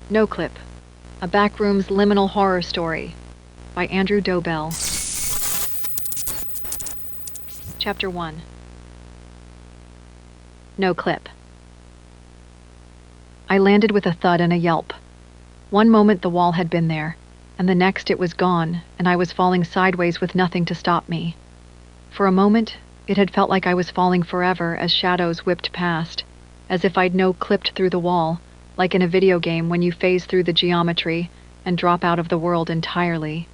No Clip, a Backrooms Liminal Horror story by Andrew Dobell. Chapter 1. No Clip. I landed with a thud and a yelp. One moment the wall had been there, and the next it was gone, and I was falling sideways with nothing to stop me. For a moment, it had felt like I was falling forever as shadows whipped past, as if I'd no-clipped through the wall, like in a video game when you phase through the geometry and drop out of the world entirely.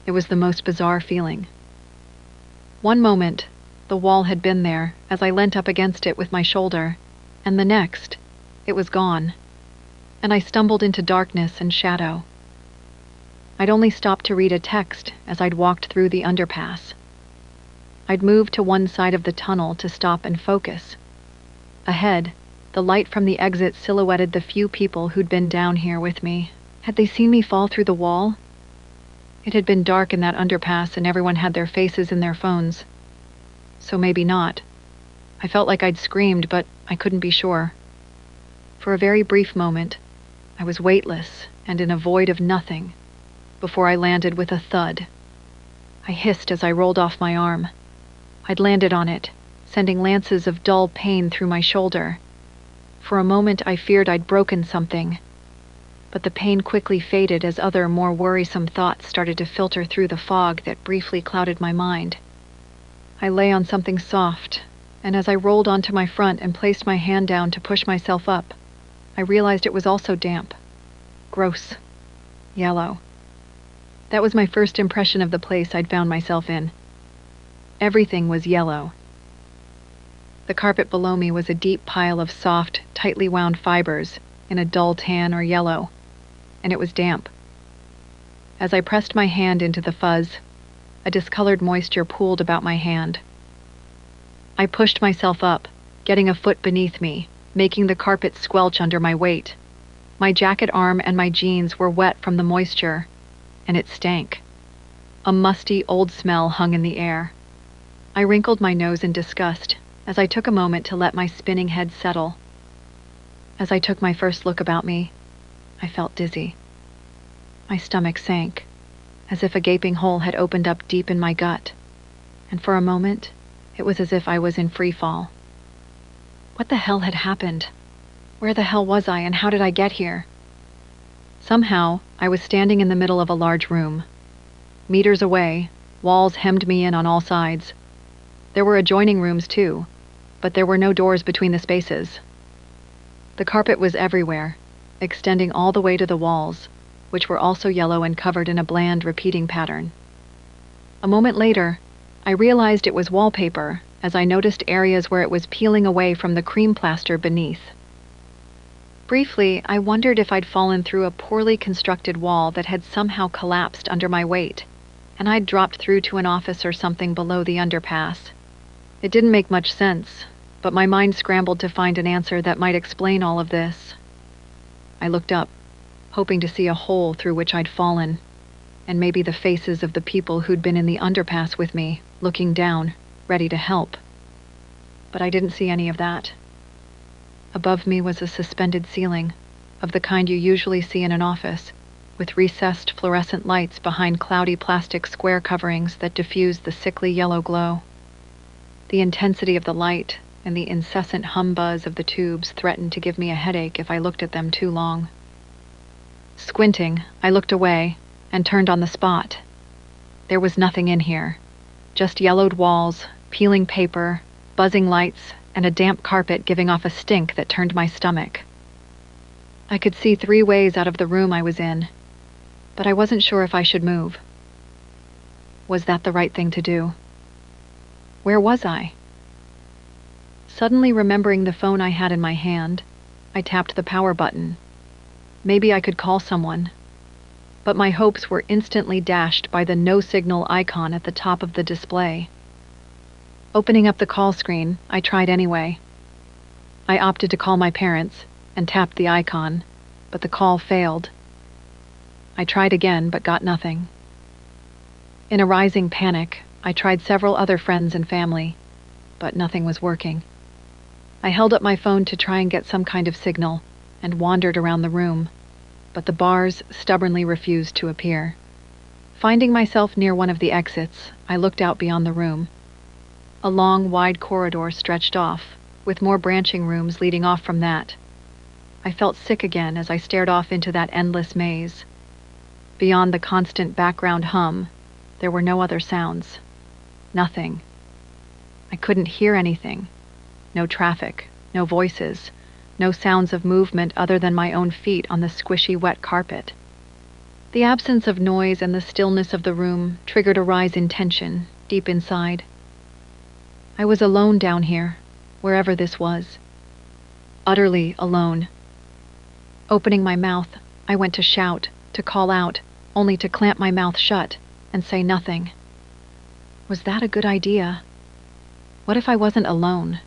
It was the most bizarre feeling. One moment, the wall had been there as I leant up against it with my shoulder, and the next, it was gone, and I stumbled into darkness and shadow. I'd only stopped to read a text as I'd walked through the underpass. I'd moved to one side of the tunnel to stop and focus. Ahead, the light from the exit silhouetted the few people who'd been down here with me. Had they seen me fall through the wall? It had been dark in that underpass and everyone had their faces in their phones. So maybe not. I felt like I'd screamed, but I couldn't be sure. For a very brief moment, I was weightless and in a void of nothing, before I landed with a thud. I hissed as I rolled off my arm. I'd landed on it, sending lances of dull pain through my shoulder. For a moment I feared I'd broken something, but the pain quickly faded as other, more worrisome thoughts started to filter through the fog that briefly clouded my mind. I lay on something soft, and as I rolled onto my front and placed my hand down to push myself up, I realized it was also damp. Gross. Yellow. That was my first impression of the place I'd found myself in. Everything was yellow. The carpet below me was a deep pile of soft, tightly wound fibers in a dull tan or yellow, and it was damp. As I pressed my hand into the fuzz, a discolored moisture pooled about my hand. I pushed myself up, getting a foot beneath me, making the carpet squelch under my weight. My jacket arm and my jeans were wet from the moisture, and it stank. A musty, old smell hung in the air. I wrinkled my nose in disgust as I took a moment to let my spinning head settle. As I took my first look about me, I felt dizzy. My stomach sank, as if a gaping hole had opened up deep in my gut, and for a moment, it was as if I was in free fall. What the hell had happened? Where the hell was I, and how did I get here? Somehow, I was standing in the middle of a large room. Meters away, walls hemmed me in on all sides. There were adjoining rooms too, but there were no doors between the spaces. The carpet was everywhere, extending all the way to the walls, which were also yellow and covered in a bland, repeating pattern. A moment later, I realized it was wallpaper as I noticed areas where it was peeling away from the cream plaster beneath. Briefly, I wondered if I'd fallen through a poorly constructed wall that had somehow collapsed under my weight, and I'd dropped through to an office or something below the underpass. It didn't make much sense, but my mind scrambled to find an answer that might explain all of this. I looked up, hoping to see a hole through which I'd fallen, and maybe the faces of the people who'd been in the underpass with me, looking down, ready to help. But I didn't see any of that. Above me was a suspended ceiling, of the kind you usually see in an office, with recessed fluorescent lights behind cloudy plastic square coverings that diffused the sickly yellow glow. The intensity of the light and the incessant hum-buzz of the tubes threatened to give me a headache if I looked at them too long. Squinting, I looked away and turned on the spot. There was nothing in here, just yellowed walls, peeling paper, buzzing lights, and a damp carpet giving off a stink that turned my stomach. I could see 3 ways out of the room I was in, but I wasn't sure if I should move. Was that the right thing to do? Where was I? Suddenly remembering the phone I had in my hand, I tapped the power button. Maybe I could call someone. But my hopes were instantly dashed by the no-signal icon at the top of the display. Opening up the call screen, I tried anyway. I opted to call my parents and tapped the icon, but the call failed. I tried again, but got nothing. In a rising panic, I tried several other friends and family, but nothing was working. I held up my phone to try and get some kind of signal, and wandered around the room, but the bars stubbornly refused to appear. Finding myself near one of the exits, I looked out beyond the room. A long, wide corridor stretched off, with more branching rooms leading off from that. I felt sick again as I stared off into that endless maze. Beyond the constant background hum, there were no other sounds. Nothing. I couldn't hear anything. No traffic, no voices, no sounds of movement other than my own feet on the squishy wet carpet. The absence of noise and the stillness of the room triggered a rise in tension deep inside. I was alone down here, wherever this was. Utterly alone. Opening my mouth, I went to shout, to call out, only to clamp my mouth shut and say nothing. Was that a good idea? What if I wasn't alone?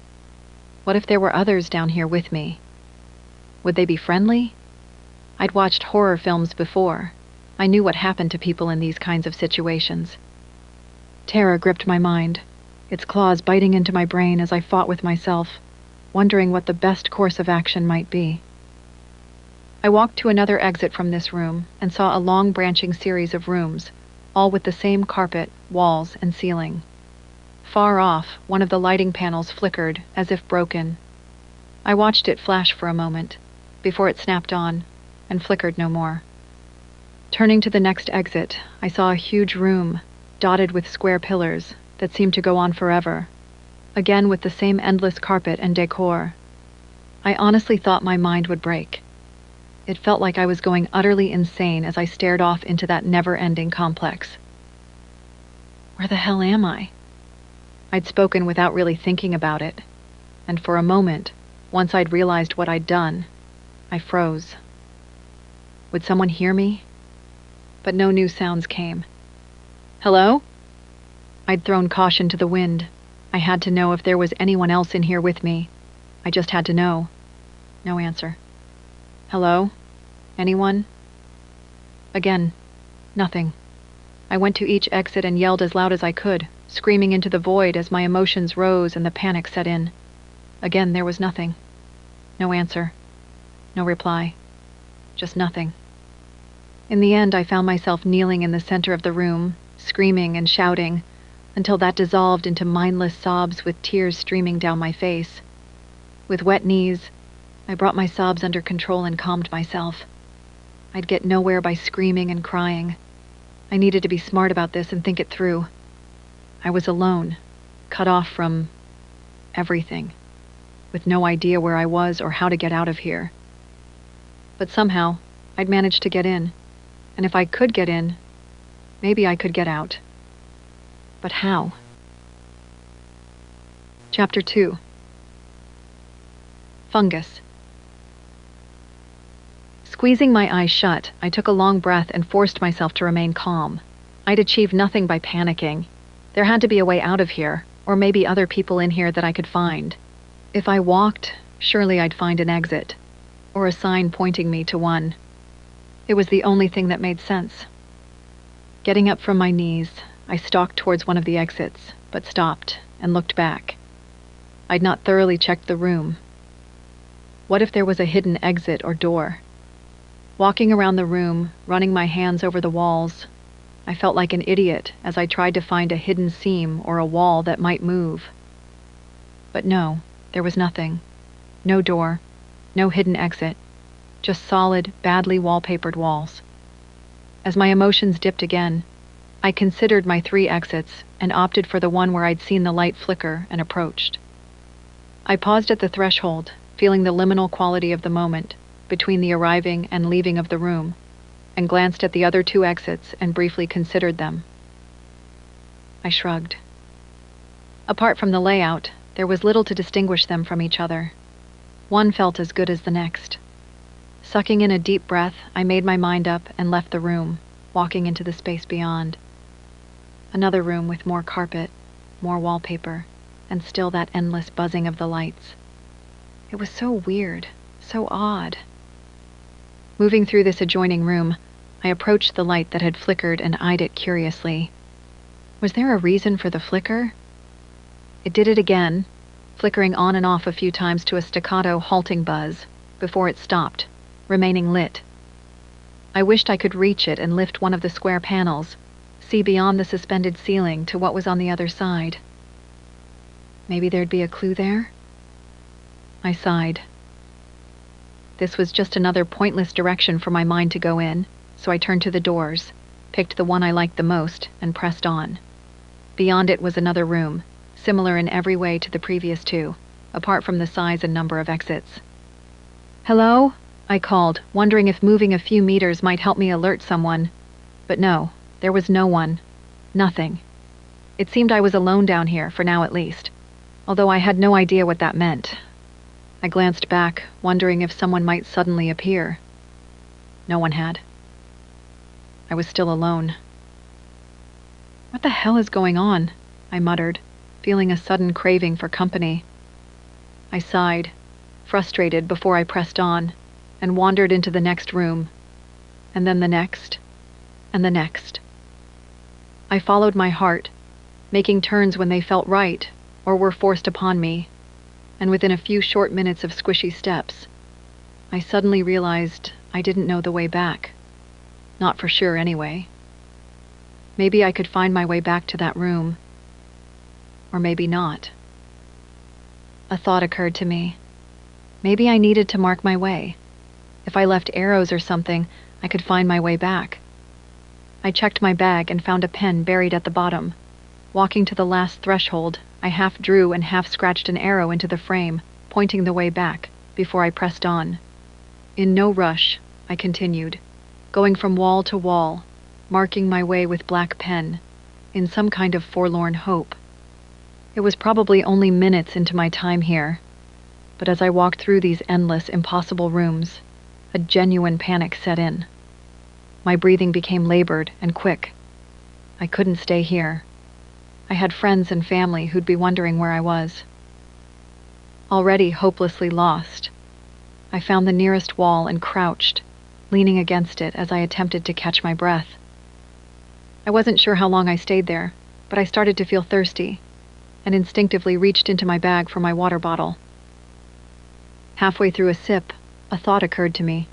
What if there were others down here with me? Would they be friendly? I'd watched horror films before. I knew what happened to people in these kinds of situations. Terror gripped my mind, its claws biting into my brain as I fought with myself, wondering what the best course of action might be. I walked to another exit from this room and saw a long branching series of rooms, all with the same carpet, walls, and ceiling. Far off, one of the lighting panels flickered, as if broken. I watched it flash for a moment, before it snapped on, and flickered no more. Turning to the next exit, I saw a huge room, dotted with square pillars, that seemed to go on forever, again with the same endless carpet and decor. I honestly thought my mind would break. It felt like I was going utterly insane as I stared off into that never-ending complex. Where the hell am I? I'd spoken without really thinking about it, and for a moment, once I'd realized what I'd done, I froze. Would someone hear me? But no new sounds came. Hello? I'd thrown caution to the wind. I had to know if there was anyone else in here with me. I just had to know. No answer. Hello? Anyone? Again, nothing. I went to each exit and yelled as loud as I could, screaming into the void as my emotions rose and the panic set in. Again, there was nothing. No answer. No reply. Just nothing. In the end, I found myself kneeling in the center of the room, screaming and shouting, until that dissolved into mindless sobs with tears streaming down my face. With wet knees, I brought my sobs under control and calmed myself. I'd get nowhere by screaming and crying. I needed to be smart about this and think it through. I was alone, cut off from everything, with no idea where I was or how to get out of here. But somehow, I'd managed to get in, and if I could get in, maybe I could get out. But how? Chapter 2. Fungus. Squeezing my eyes shut, I took a long breath and forced myself to remain calm. I'd achieved nothing by panicking. There had to be a way out of here, or maybe other people in here that I could find. If I walked, surely I'd find an exit, or a sign pointing me to one. It was the only thing that made sense. Getting up from my knees, I stalked towards one of the exits, but stopped and looked back. I'd not thoroughly checked the room. What if there was a hidden exit or door? Walking around the room, running my hands over the walls, I felt like an idiot as I tried to find a hidden seam or a wall that might move. But no, there was nothing. No door, no hidden exit, just solid, badly wallpapered walls. As my emotions dipped again, I considered my 3 exits and opted for the one where I'd seen the light flicker and approached. I paused at the threshold, feeling the liminal quality of the moment, between the arriving and leaving of the room, and glanced at the other 2 exits and briefly considered them. I shrugged. Apart from the layout, there was little to distinguish them from each other. One felt as good as the next. Sucking in a deep breath, I made my mind up and left the room, walking into the space beyond. Another room with more carpet, more wallpaper, and still that endless buzzing of the lights. It was so weird, so odd. Moving through this adjoining room, I approached the light that had flickered and eyed it curiously. Was there a reason for the flicker? It did it again, flickering on and off a few times to a staccato, halting buzz, before it stopped, remaining lit. I wished I could reach it and lift one of the square panels, see beyond the suspended ceiling to what was on the other side. Maybe there'd be a clue there? I sighed. This was just another pointless direction for my mind to go in, so I turned to the doors, picked the one I liked the most, and pressed on. Beyond it was another room, similar in every way to the previous two, apart from the size and number of exits. "Hello?" I called, wondering if moving a few meters might help me alert someone. But no, there was no one. Nothing. It seemed I was alone down here, for now at least, although I had no idea what that meant. I glanced back, wondering if someone might suddenly appear. No one had. I was still alone. "What the hell is going on?" I muttered, feeling a sudden craving for company. I sighed, frustrated before I pressed on, and wandered into the next room, and then the next, and the next. I followed my heart, making turns when they felt right or were forced upon me, and within a few short minutes of squishy steps, I suddenly realized I didn't know the way back. Not for sure, anyway. Maybe I could find my way back to that room. Or maybe not. A thought occurred to me. Maybe I needed to mark my way. If I left arrows or something, I could find my way back. I checked my bag and found a pen buried at the bottom. Walking to the last threshold, I half drew and half scratched an arrow into the frame, pointing the way back, before I pressed on. In no rush, I continued, going from wall to wall, marking my way with black pen, in some kind of forlorn hope. It was probably only minutes into my time here, but as I walked through these endless, impossible rooms, a genuine panic set in. My breathing became labored and quick. I couldn't stay here. I had friends and family who'd be wondering where I was. Already hopelessly lost, I found the nearest wall and crouched, leaning against it as I attempted to catch my breath. I wasn't sure how long I stayed there, but I started to feel thirsty, and instinctively reached into my bag for my water bottle. Halfway through a sip, a thought occurred to me.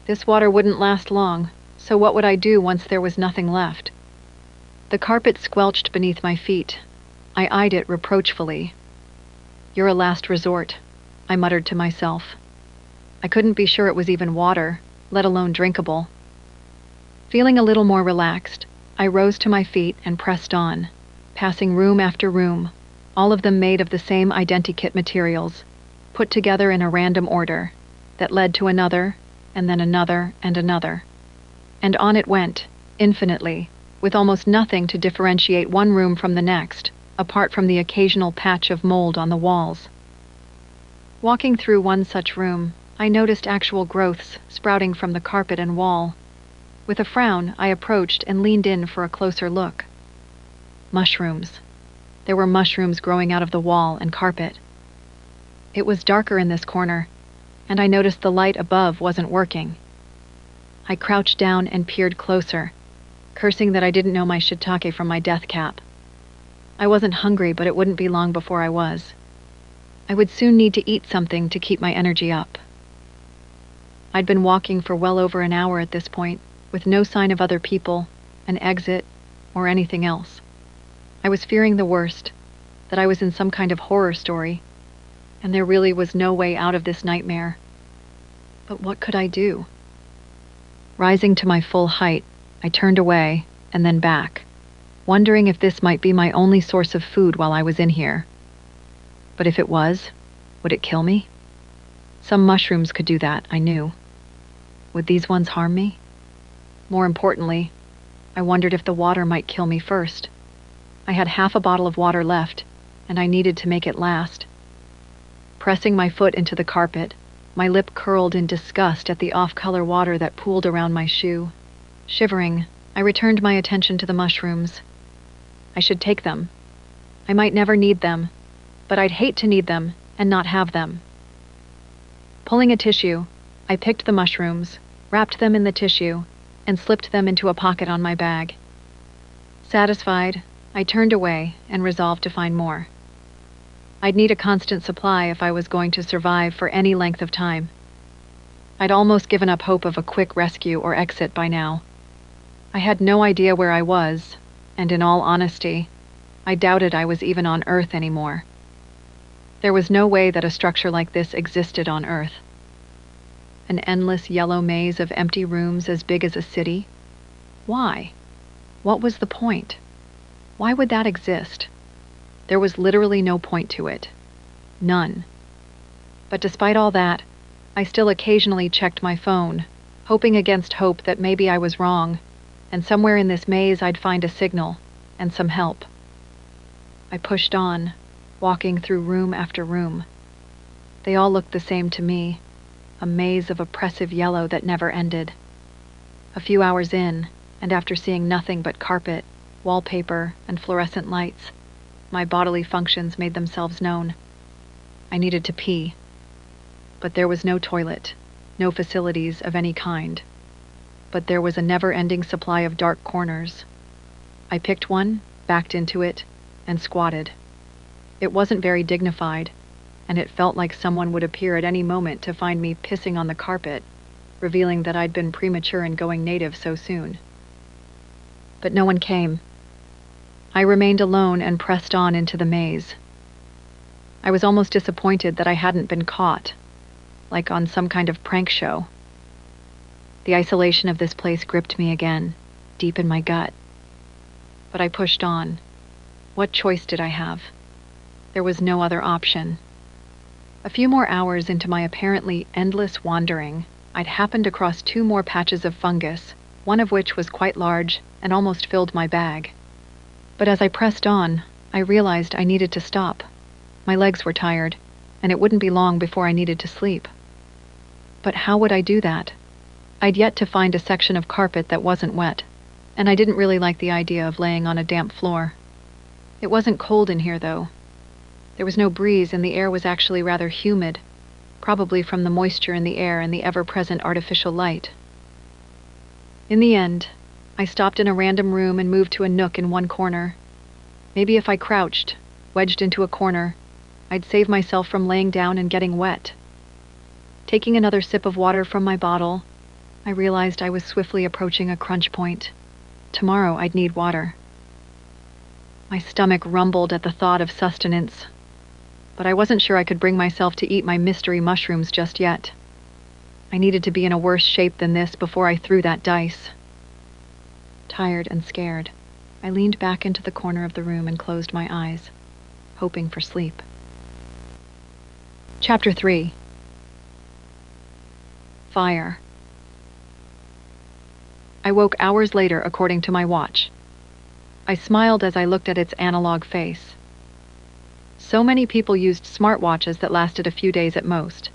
This water wouldn't last long, so what would I do once there was nothing left? The carpet squelched beneath my feet. I eyed it reproachfully. "You're a last resort," I muttered to myself. I couldn't be sure it was even water, let alone drinkable. Feeling a little more relaxed, I rose to my feet and pressed on, passing room after room, all of them made of the same identikit materials, put together in a random order, that led to another, and then another and another. And on it went, infinitely, with almost nothing to differentiate one room from the next, apart from the occasional patch of mold on the walls. Walking through one such room, I noticed actual growths sprouting from the carpet and wall. With a frown, I approached and leaned in for a closer look. Mushrooms. There were mushrooms growing out of the wall and carpet. It was darker in this corner, and I noticed the light above wasn't working. I crouched down and peered closer, cursing that I didn't know my shiitake from my death cap. I wasn't hungry, but it wouldn't be long before I was. I would soon need to eat something to keep my energy up. I'd been walking for well over an hour at this point, with no sign of other people, an exit, or anything else. I was fearing the worst, that I was in some kind of horror story, and there really was no way out of this nightmare. But what could I do? Rising to my full height, I turned away, and then back, wondering if this might be my only source of food while I was in here. But if it was, would it kill me? Some mushrooms could do that, I knew. Would these ones harm me? More importantly, I wondered if the water might kill me first. I had half a bottle of water left, and I needed to make it last. Pressing my foot into the carpet, my lip curled in disgust at the off-color water that pooled around my shoe. Shivering, I returned my attention to the mushrooms. I should take them. I might never need them, but I'd hate to need them and not have them. Pulling a tissue, I picked the mushrooms, wrapped them in the tissue, and slipped them into a pocket on my bag. Satisfied, I turned away and resolved to find more. I'd need a constant supply if I was going to survive for any length of time. I'd almost given up hope of a quick rescue or exit by now. I had no idea where I was, and in all honesty, I doubted I was even on Earth anymore. There was no way that a structure like this existed on Earth. An endless yellow maze of empty rooms as big as a city? Why? What was the point? Why would that exist? There was literally no point to it. None. But despite all that, I still occasionally checked my phone, hoping against hope that maybe I was wrong, and somewhere in this maze I'd find a signal, and some help. I pushed on, walking through room after room. They all looked the same to me, a maze of oppressive yellow that never ended. A few hours in, and after seeing nothing but carpet, wallpaper, and fluorescent lights, my bodily functions made themselves known. I needed to pee. But there was no toilet, no facilities of any kind. But there was a never-ending supply of dark corners. I picked one, backed into it, and squatted. It wasn't very dignified, and it felt like someone would appear at any moment to find me pissing on the carpet, revealing that I'd been premature in going native so soon. But no one came. I remained alone and pressed on into the maze. I was almost disappointed that I hadn't been caught, like on some kind of prank show. The isolation of this place gripped me again, deep in my gut. But I pushed on. What choice did I have? There was no other option. A few more hours into my apparently endless wandering, I'd happened across 2 more patches of fungus, one of which was quite large and almost filled my bag. But as I pressed on, I realized I needed to stop. My legs were tired, and it wouldn't be long before I needed to sleep. But how would I do that? I'd yet to find a section of carpet that wasn't wet, and I didn't really like the idea of laying on a damp floor. It wasn't cold in here, though. There was no breeze, and the air was actually rather humid, probably from the moisture in the air and the ever-present artificial light. In the end, I stopped in a random room and moved to a nook in one corner. Maybe if I crouched, wedged into a corner, I'd save myself from laying down and getting wet. Taking another sip of water from my bottle, I realized I was swiftly approaching a crunch point. Tomorrow I'd need water. My stomach rumbled at the thought of sustenance, but I wasn't sure I could bring myself to eat my mystery mushrooms just yet. I needed to be in a worse shape than this before I threw that dice. Tired and scared, I leaned back into the corner of the room and closed my eyes, hoping for sleep. Chapter 3. Fire. I woke hours later according to my watch. I smiled as I looked at its analog face. So many people used smartwatches that lasted a few days at most,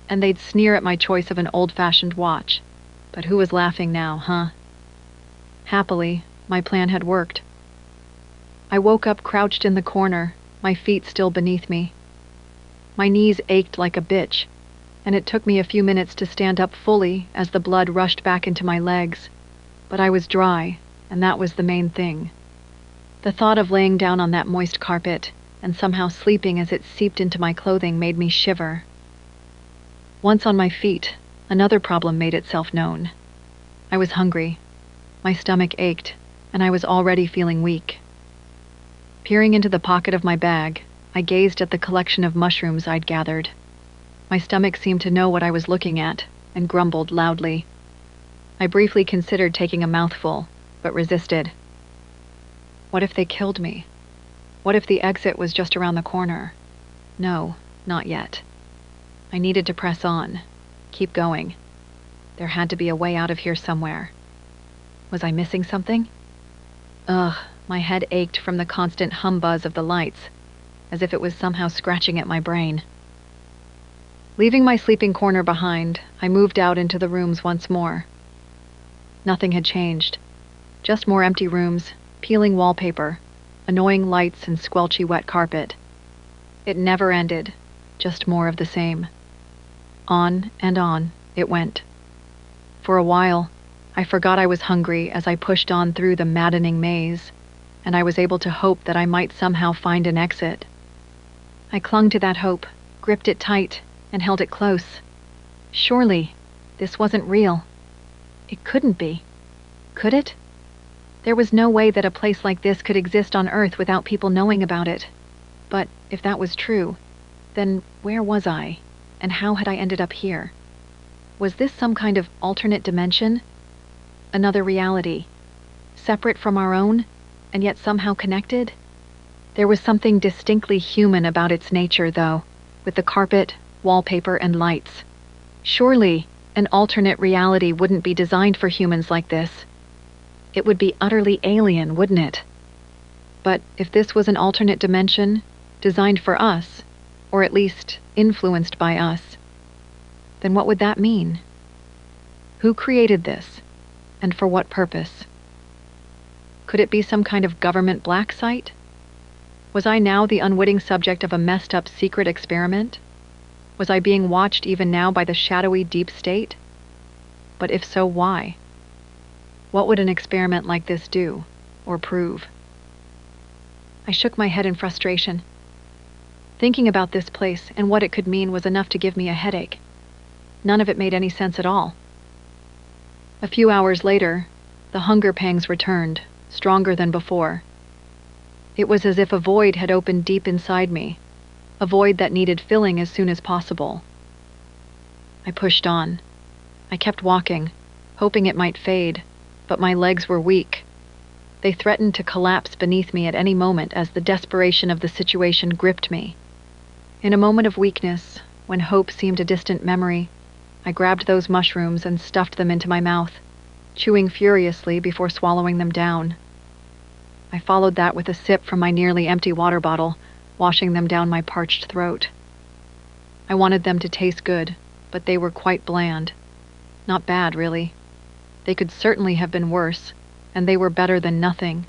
and they'd sneer at my choice of an old-fashioned watch. But who was laughing now, huh? Happily, my plan had worked. I woke up crouched in the corner, my feet still beneath me. My knees ached like a bitch, and it took me a few minutes to stand up fully as the blood rushed back into my legs. But I was dry, and that was the main thing. The thought of laying down on that moist carpet and somehow sleeping as it seeped into my clothing made me shiver. Once on my feet, another problem made itself known. I was hungry. My stomach ached, and I was already feeling weak. Peering into the pocket of my bag, I gazed at the collection of mushrooms I'd gathered. My stomach seemed to know what I was looking at, and grumbled loudly. I briefly considered taking a mouthful, but resisted. What if they killed me? What if the exit was just around the corner? No, not yet. I needed to press on, keep going. There had to be a way out of here somewhere. Was I missing something? Ugh, my head ached from the constant hum-buzz of the lights, as if it was somehow scratching at my brain. Leaving my sleeping corner behind, I moved out into the rooms once more. Nothing had changed. Just more empty rooms, peeling wallpaper, annoying lights and squelchy wet carpet. It never ended, just more of the same. On and on it went. For a while, I forgot I was hungry as I pushed on through the maddening maze, and I was able to hope that I might somehow find an exit. I clung to that hope, gripped it tight, and held it close. Surely, this wasn't real. It couldn't be. Could it? There was no way that a place like this could exist on Earth without people knowing about it. But if that was true, then where was I? And how had I ended up here? Was this some kind of alternate dimension? Another reality? Separate from our own, and yet somehow connected? There was something distinctly human about its nature, though, with the carpet, wallpaper, and lights. Surely, an alternate reality wouldn't be designed for humans like this. It would be utterly alien, wouldn't it? But if this was an alternate dimension, designed for us, or at least influenced by us, then what would that mean? Who created this, and for what purpose? Could it be some kind of government black site? Was I now the unwitting subject of a messed up secret experiment? Was I being watched even now by the shadowy deep state? But if so, why? What would an experiment like this do, or prove? I shook my head in frustration. Thinking about this place and what it could mean was enough to give me a headache. None of it made any sense at all. A few hours later, the hunger pangs returned, stronger than before. It was as if a void had opened deep inside me, a void that needed filling as soon as possible. I pushed on. I kept walking, hoping it might fade, but my legs were weak. They threatened to collapse beneath me at any moment as the desperation of the situation gripped me. In a moment of weakness, when hope seemed a distant memory, I grabbed those mushrooms and stuffed them into my mouth, chewing furiously before swallowing them down. I followed that with a sip from my nearly empty water bottle, washing them down my parched throat. I wanted them to taste good, but they were quite bland. Not bad, really. They could certainly have been worse, and they were better than nothing.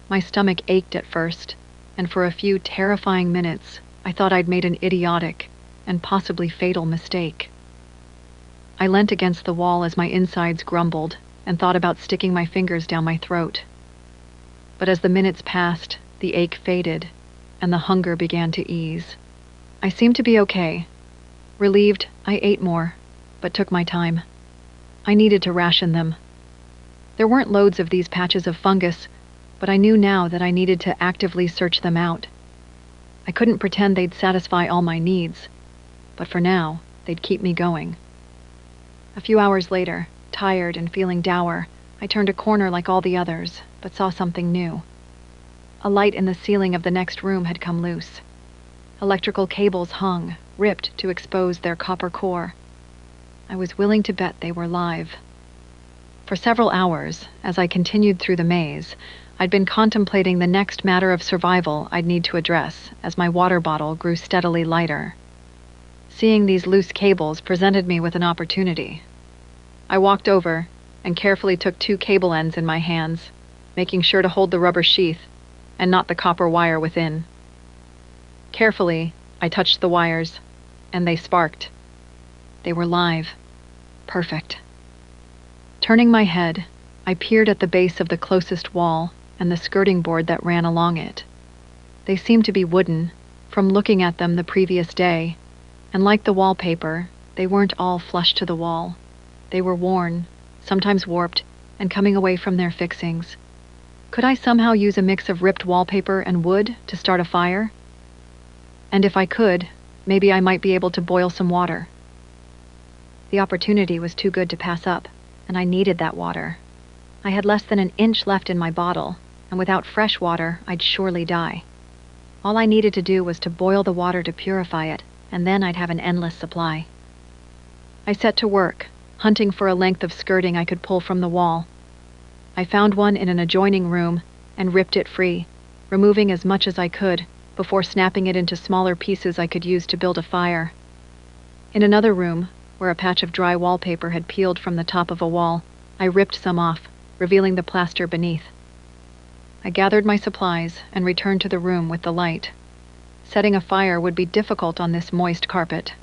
My stomach ached at first, and for a few terrifying minutes, I thought I'd made an idiotic and possibly fatal mistake. I leant against the wall as my insides grumbled and thought about sticking my fingers down my throat. But as the minutes passed, the ache faded, and the hunger began to ease. I seemed to be okay. Relieved, I ate more, but took my time. I needed to ration them. There weren't loads of these patches of fungus, but I knew now that I needed to actively search them out. I couldn't pretend they'd satisfy all my needs, but for now, they'd keep me going. A few hours later, tired and feeling dour, I turned a corner like all the others, but saw something new. A light in the ceiling of the next room had come loose. Electrical cables hung, ripped to expose their copper core. I was willing to bet they were live. For several hours, as I continued through the maze, I'd been contemplating the next matter of survival I'd need to address as my water bottle grew steadily lighter. Seeing these loose cables presented me with an opportunity. I walked over and carefully took 2 cable ends in my hands, making sure to hold the rubber sheath and not the copper wire within. Carefully, I touched the wires, and they sparked. They were live. Perfect. Turning my head, I peered at the base of the closest wall and the skirting board that ran along it. They seemed to be wooden, from looking at them the previous day, and like the wallpaper, they weren't all flush to the wall. They were worn, sometimes warped, and coming away from their fixings. Could I somehow use a mix of ripped wallpaper and wood to start a fire? And if I could, maybe I might be able to boil some water. The opportunity was too good to pass up, and I needed that water. I had less than an inch left in my bottle, and without fresh water, I'd surely die. All I needed to do was to boil the water to purify it, and then I'd have an endless supply. I set to work, hunting for a length of skirting I could pull from the wall. I found one in an adjoining room and ripped it free, removing as much as I could before snapping it into smaller pieces I could use to build a fire. In another room, where a patch of dry wallpaper had peeled from the top of a wall, I ripped some off, revealing the plaster beneath. I gathered my supplies and returned to the room with the light. Setting a fire would be difficult on this moist carpet,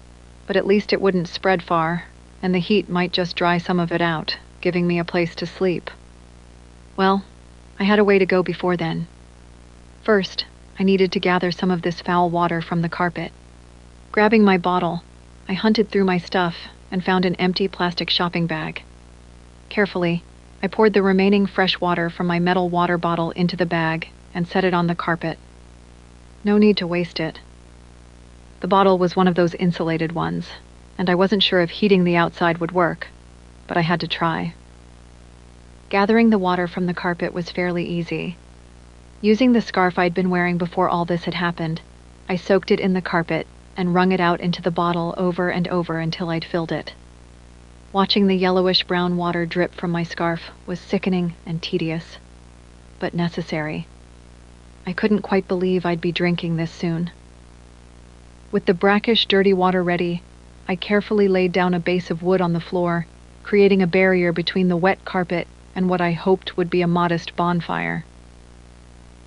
but at least it wouldn't spread far, and the heat might just dry some of it out, giving me a place to sleep. Well, I had a way to go before then. First, I needed to gather some of this foul water from the carpet. Grabbing my bottle, I hunted through my stuff and found an empty plastic shopping bag. Carefully, I poured the remaining fresh water from my metal water bottle into the bag and set it on the carpet. No need to waste it. The bottle was one of those insulated ones, and I wasn't sure if heating the outside would work, but I had to try. Gathering the water from the carpet was fairly easy. Using the scarf I'd been wearing before all this had happened, I soaked it in the carpet and wrung it out into the bottle over and over until I'd filled it. Watching the yellowish-brown water drip from my scarf was sickening and tedious, but necessary. I couldn't quite believe I'd be drinking this soon. With the brackish, dirty water ready, I carefully laid down a base of wood on the floor, creating a barrier between the wet carpet and what I hoped would be a modest bonfire.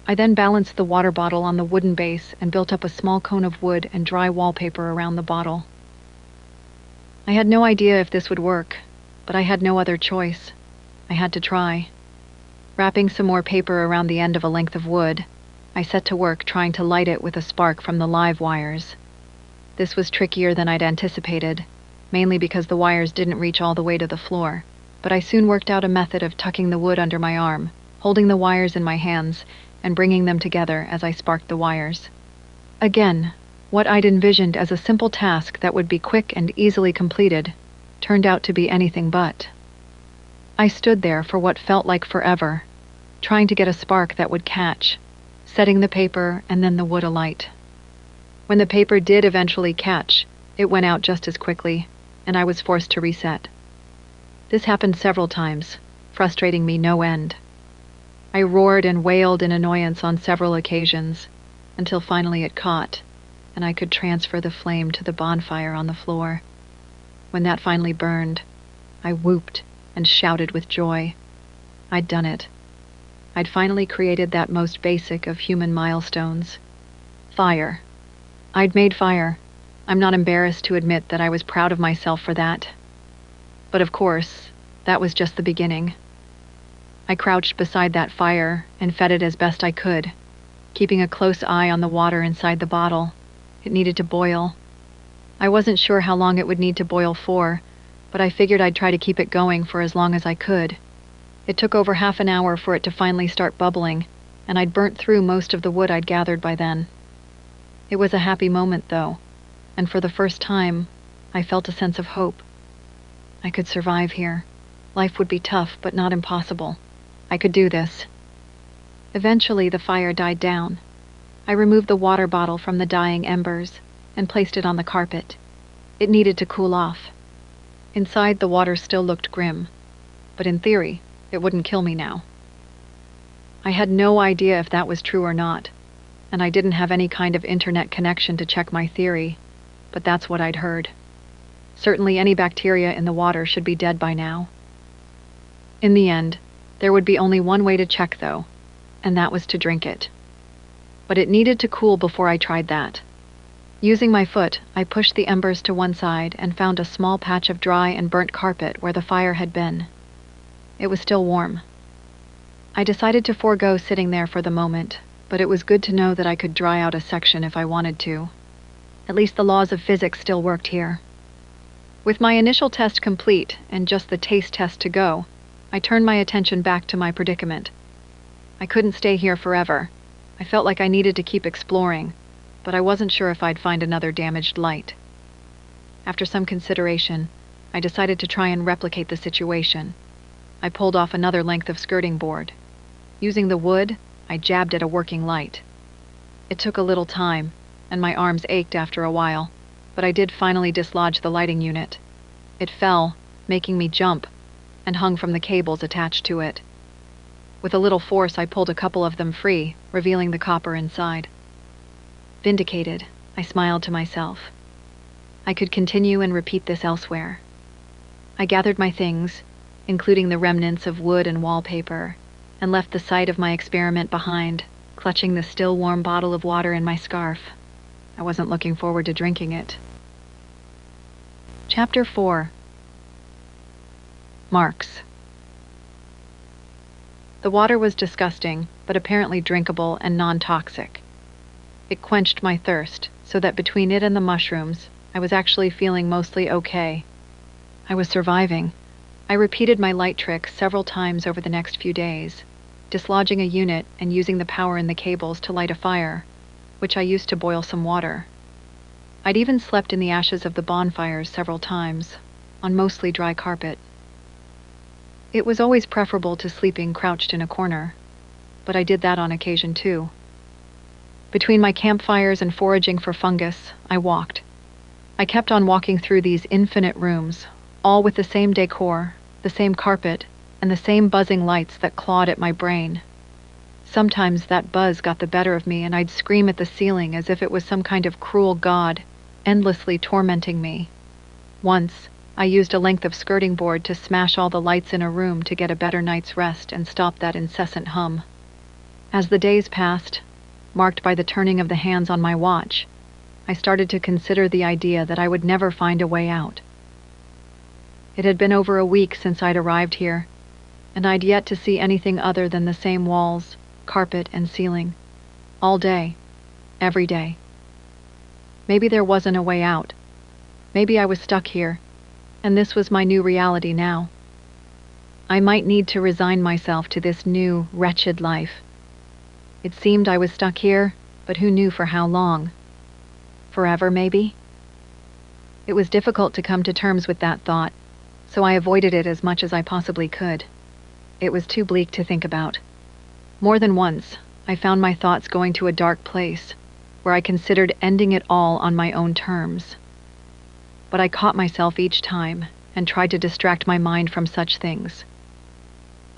I then balanced the water bottle on the wooden base and built up a small cone of wood and dry wallpaper around the bottle. I had no idea if this would work, but I had no other choice. I had to try. Wrapping some more paper around the end of a length of wood, I set to work trying to light it with a spark from the live wires. This was trickier than I'd anticipated, mainly because the wires didn't reach all the way to the floor, but I soon worked out a method of tucking the wood under my arm, holding the wires in my hands, and bringing them together as I sparked the wires. Again, what I'd envisioned as a simple task that would be quick and easily completed turned out to be anything but. I stood there for what felt like forever, trying to get a spark that would catch, setting the paper and then the wood alight. When the paper did eventually catch, it went out just as quickly, and I was forced to reset. This happened several times, frustrating me no end. I roared and wailed in annoyance on several occasions, until finally it caught, and I could transfer the flame to the bonfire on the floor. When that finally burned, I whooped and shouted with joy. I'd done it. I'd finally created that most basic of human milestones. Fire. I'd made fire. I'm not embarrassed to admit that I was proud of myself for that. But of course, that was just the beginning. I crouched beside that fire and fed it as best I could, keeping a close eye on the water inside the bottle. It needed to boil. I wasn't sure how long it would need to boil for, but I figured I'd try to keep it going for as long as I could. It took over half an hour for it to finally start bubbling, and I'd burnt through most of the wood I'd gathered by then. It was a happy moment, though, and for the first time, I felt a sense of hope. I could survive here. Life would be tough, but not impossible. I could do this. Eventually, the fire died down. I removed the water bottle from the dying embers and placed it on the carpet. It needed to cool off. Inside, the water still looked grim, but in theory, it wouldn't kill me now. I had no idea if that was true or not, and I didn't have any kind of internet connection to check my theory, but that's what I'd heard. Certainly any bacteria in the water should be dead by now. In the end, there would be only one way to check, though, and that was to drink it. But it needed to cool before I tried that. Using my foot, I pushed the embers to one side and found a small patch of dry and burnt carpet where the fire had been. It was still warm. I decided to forego sitting there for the moment, but it was good to know that I could dry out a section if I wanted to. At least the laws of physics still worked here. With my initial test complete and just the taste test to go, I turned my attention back to my predicament. I couldn't stay here forever. I felt like I needed to keep exploring, but I wasn't sure if I'd find another damaged light. After some consideration, I decided to try and replicate the situation. I pulled off another length of skirting board. Using the wood, I jabbed at a working light. It took a little time, and my arms ached after a while, but I did finally dislodge the lighting unit. It fell, making me jump, and hung from the cables attached to it. With a little force, I pulled a couple of them free, revealing the copper inside. Vindicated, I smiled to myself. I could continue and repeat this elsewhere. I gathered my things, including the remnants of wood and wallpaper, and left the site of my experiment behind, clutching the still warm bottle of water in my scarf. I wasn't looking forward to drinking it. Chapter 4. Marks. The water was disgusting, but apparently drinkable and non-toxic. It quenched my thirst, so that between it and the mushrooms, I was actually feeling mostly okay. I was surviving. I repeated my light trick several times over the next few days, dislodging a unit and using the power in the cables to light a fire, which I used to boil some water. I'd even slept in the ashes of the bonfires several times, on mostly dry carpet. It was always preferable to sleeping crouched in a corner, but I did that on occasion too. Between my campfires and foraging for fungus, I walked. I kept on walking through these infinite rooms, all with the same decor, the same carpet, and the same buzzing lights that clawed at my brain. Sometimes that buzz got the better of me and I'd scream at the ceiling as if it was some kind of cruel god, endlessly tormenting me. Once, I used a length of skirting board to smash all the lights in a room to get a better night's rest and stop that incessant hum. As the days passed, marked by the turning of the hands on my watch, I started to consider the idea that I would never find a way out. It had been over a week since I'd arrived here, and I'd yet to see anything other than the same walls, carpet, and ceiling, all day, every day. Maybe there wasn't a way out. Maybe I was stuck here, and this was my new reality now. I might need to resign myself to this new, wretched life. It seemed I was stuck here, but who knew for how long? Forever, maybe? It was difficult to come to terms with that thought, so I avoided it as much as I possibly could. It was too bleak to think about. More than once, I found my thoughts going to a dark place, where I considered ending it all on my own terms. But I caught myself each time and tried to distract my mind from such things.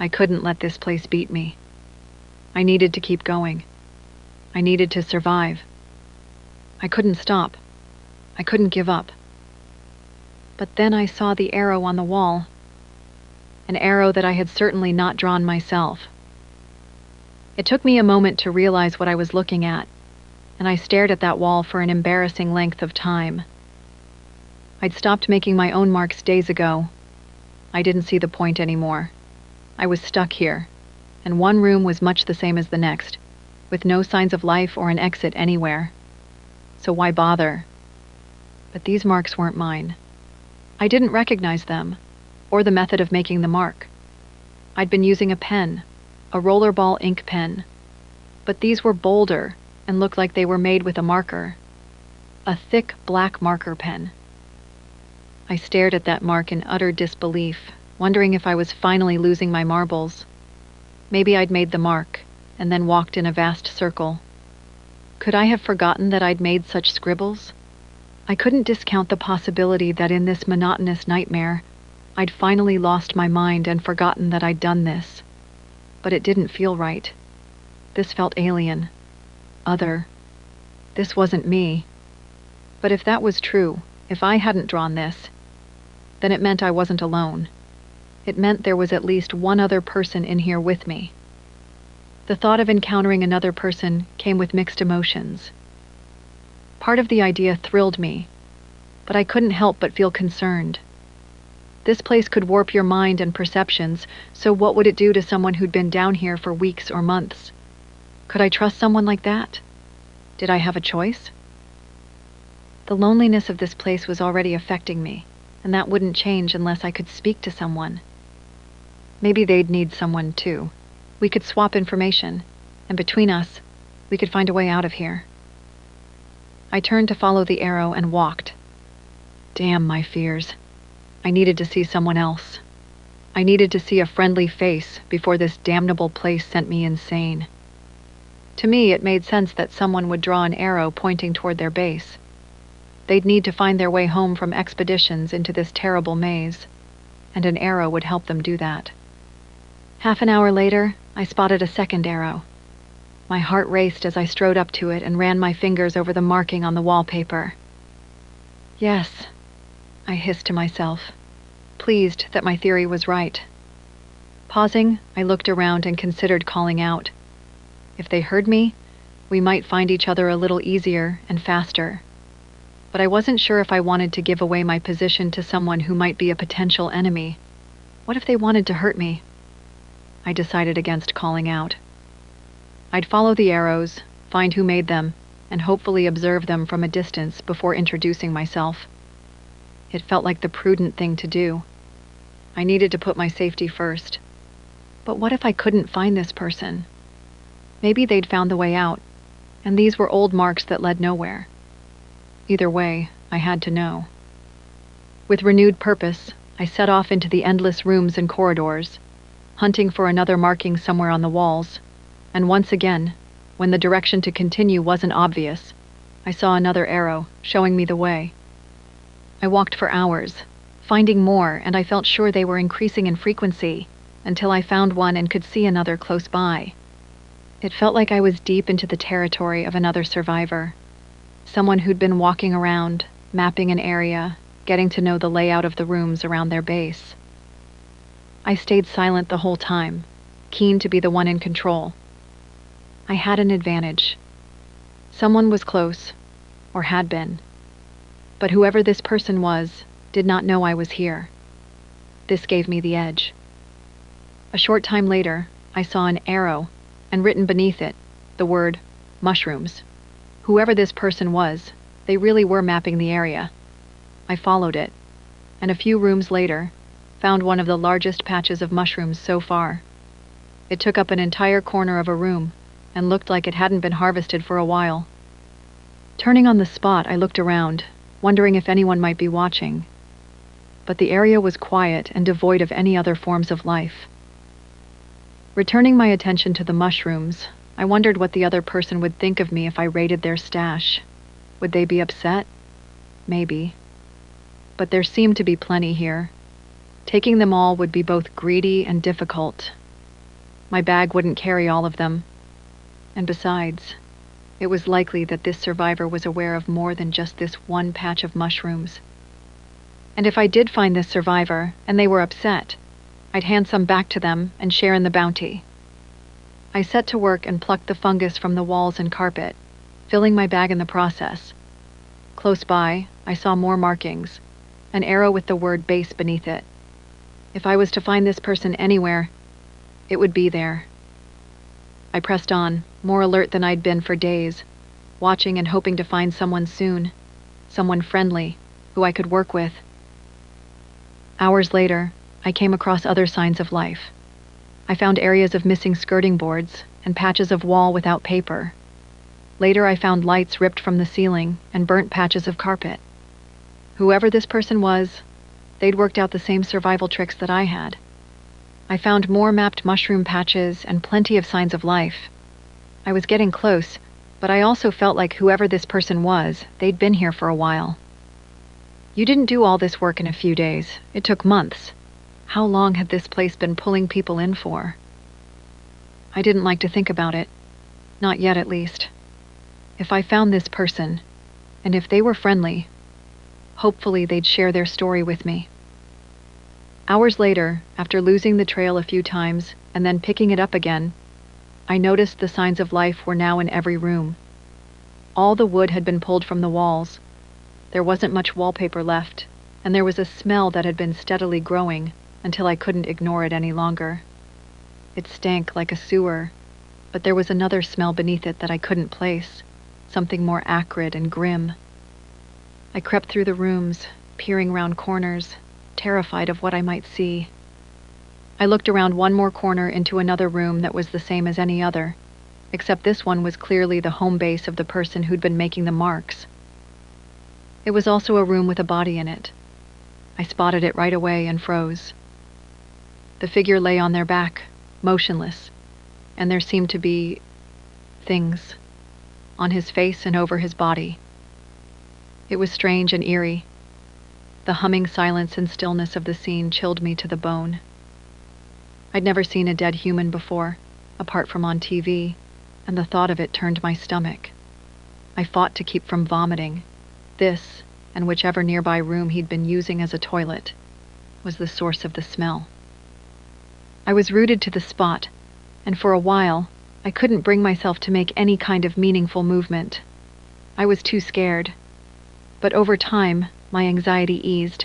I couldn't let this place beat me. I needed to keep going. I needed to survive. I couldn't stop. I couldn't give up. But then I saw the arrow on the wall. An arrow that I had certainly not drawn myself. It took me a moment to realize what I was looking at, and I stared at that wall for an embarrassing length of time. I'd stopped making my own marks days ago. I didn't see the point anymore. I was stuck here, and one room was much the same as the next, with no signs of life or an exit anywhere. So why bother? But these marks weren't mine. I didn't recognize them, or the method of making the mark. I'd been using a pen, a rollerball ink pen, but these were bolder and looked like they were made with a marker, a thick black marker pen. I stared at that mark in utter disbelief, wondering if I was finally losing my marbles. Maybe I'd made the mark, and then walked in a vast circle. Could I have forgotten that I'd made such scribbles? I couldn't discount the possibility that in this monotonous nightmare, I'd finally lost my mind and forgotten that I'd done this. But it didn't feel right. This felt alien. Other. This wasn't me. But if that was true, if I hadn't drawn this, then it meant I wasn't alone. It meant there was at least one other person in here with me. The thought of encountering another person came with mixed emotions. Part of the idea thrilled me, but I couldn't help but feel concerned. This place could warp your mind and perceptions, so what would it do to someone who'd been down here for weeks or months? Could I trust someone like that? Did I have a choice? The loneliness of this place was already affecting me, and that wouldn't change unless I could speak to someone. Maybe they'd need someone too. We could swap information, and between us, we could find a way out of here. I turned to follow the arrow and walked. Damn my fears. I needed to see someone else. I needed to see a friendly face before this damnable place sent me insane. To me, it made sense that someone would draw an arrow pointing toward their base. They'd need to find their way home from expeditions into this terrible maze, and an arrow would help them do that. Half an hour later, I spotted a second arrow. My heart raced as I strode up to it and ran my fingers over the marking on the wallpaper. Yes, I hissed to myself, pleased that my theory was right. Pausing, I looked around and considered calling out. If they heard me, we might find each other a little easier and faster. But I wasn't sure if I wanted to give away my position to someone who might be a potential enemy. What if they wanted to hurt me? I decided against calling out. I'd follow the arrows, find who made them, and hopefully observe them from a distance before introducing myself. It felt like the prudent thing to do. I needed to put my safety first. But what if I couldn't find this person? Maybe they'd found the way out, and these were old marks that led nowhere. Either way, I had to know. With renewed purpose, I set off into the endless rooms and corridors, hunting for another marking somewhere on the walls, and once again, when the direction to continue wasn't obvious, I saw another arrow showing me the way. I walked for hours, finding more, and I felt sure they were increasing in frequency until I found one and could see another close by. It felt like I was deep into the territory of another survivor, someone who'd been walking around, mapping an area, getting to know the layout of the rooms around their base. I stayed silent the whole time, keen to be the one in control. I had an advantage. Someone was close, or had been. But whoever this person was did not know I was here. This gave me the edge. A short time later, I saw an arrow, and written beneath it, the word, mushrooms. Whoever this person was, they really were mapping the area. I followed it, and a few rooms later, found one of the largest patches of mushrooms so far. It took up an entire corner of a room, and looked like it hadn't been harvested for a while. Turning on the spot, I looked around, wondering if anyone might be watching. But the area was quiet and devoid of any other forms of life. Returning my attention to the mushrooms, I wondered what the other person would think of me if I raided their stash. Would they be upset? Maybe. But there seemed to be plenty here. Taking them all would be both greedy and difficult. My bag wouldn't carry all of them. And besides, it was likely that this survivor was aware of more than just this one patch of mushrooms. And if I did find this survivor, and they were upset, I'd hand some back to them and share in the bounty. I set to work and plucked the fungus from the walls and carpet, filling my bag in the process. Close by, I saw more markings, an arrow with the word base beneath it. If I was to find this person anywhere, it would be there. I pressed on, more alert than I'd been for days, watching and hoping to find someone soon, someone friendly, who I could work with. Hours later, I came across other signs of life. I found areas of missing skirting boards and patches of wall without paper. Later, I found lights ripped from the ceiling and burnt patches of carpet. Whoever this person was, they'd worked out the same survival tricks that I had. I found more mapped mushroom patches and plenty of signs of life. I was getting close, but I also felt like whoever this person was, they'd been here for a while. You didn't do all this work in a few days. It took months. How long had this place been pulling people in for? I didn't like to think about it. Not yet, at least. If I found this person, and if they were friendly, hopefully they'd share their story with me. Hours later, after losing the trail a few times and then picking it up again, I noticed the signs of life were now in every room. All the wood had been pulled from the walls. There wasn't much wallpaper left, and there was a smell that had been steadily growing until I couldn't ignore it any longer. It stank like a sewer, but there was another smell beneath it that I couldn't place, something more acrid and grim. I crept through the rooms, peering round corners, terrified of what I might see. I looked around one more corner into another room that was the same as any other, except this one was clearly the home base of the person who'd been making the marks. It was also a room with a body in it. I spotted it right away and froze. The figure lay on their back, motionless, and there seemed to be things on his face and over his body. It was strange and eerie. The humming silence and stillness of the scene chilled me to the bone. I'd never seen a dead human before, apart from on TV, and the thought of it turned my stomach. I fought to keep from vomiting. This, and whichever nearby room he'd been using as a toilet, was the source of the smell. I was rooted to the spot, and for a while, I couldn't bring myself to make any kind of meaningful movement. I was too scared. But over time, my anxiety eased,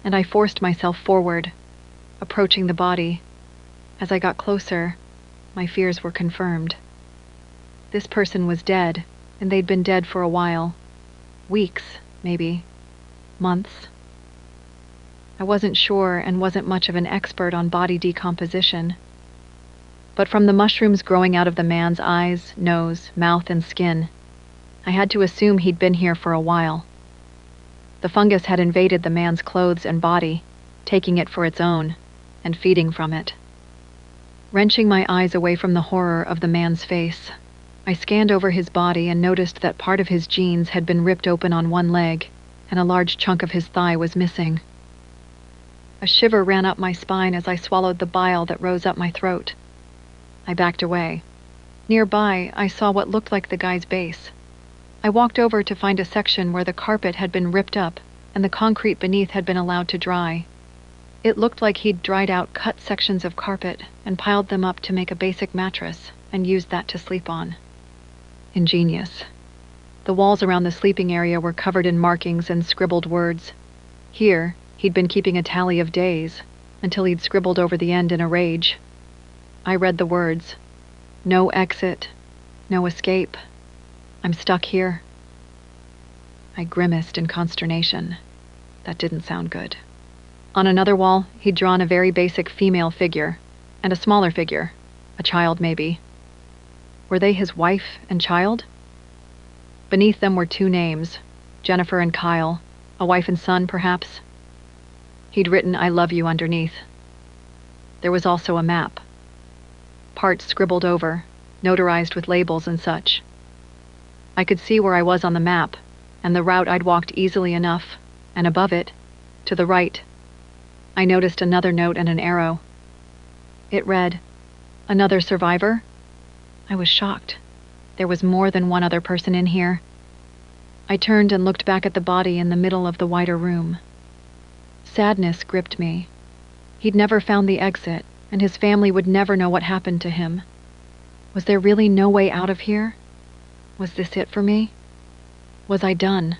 and I forced myself forward, approaching the body. As I got closer, my fears were confirmed. This person was dead, and they'd been dead for a while. Weeks, maybe. Months. I wasn't sure and wasn't much of an expert on body decomposition. But from the mushrooms growing out of the man's eyes, nose, mouth, and skin, I had to assume he'd been here for a while. The fungus had invaded the man's clothes and body, taking it for its own, and feeding from it. Wrenching my eyes away from the horror of the man's face, I scanned over his body and noticed that part of his jeans had been ripped open on one leg, and a large chunk of his thigh was missing. A shiver ran up my spine as I swallowed the bile that rose up my throat. I backed away. Nearby, I saw what looked like the guy's base. I walked over to find a section where the carpet had been ripped up and the concrete beneath had been allowed to dry. It looked like he'd dried out cut sections of carpet and piled them up to make a basic mattress and used that to sleep on. Ingenious. The walls around the sleeping area were covered in markings and scribbled words. Here, he'd been keeping a tally of days, until he'd scribbled over the end in a rage. I read the words. No exit. No escape. I'm stuck here. I grimaced in consternation. That didn't sound good. On another wall, he'd drawn a very basic female figure, and a smaller figure, a child maybe. Were they his wife and child? Beneath them were two names, Jennifer and Kyle, a wife and son perhaps. He'd written "I love you" underneath. There was also a map. Parts scribbled over, notarized with labels and such. I could see where I was on the map, and the route I'd walked easily enough, and above it, to the right, I noticed another note and an arrow. It read, "Another survivor?" I was shocked. There was more than one other person in here. I turned and looked back at the body in the middle of the wider room. Sadness gripped me. He'd never found the exit, and his family would never know what happened to him. Was there really no way out of here? Was this it for me? Was I done?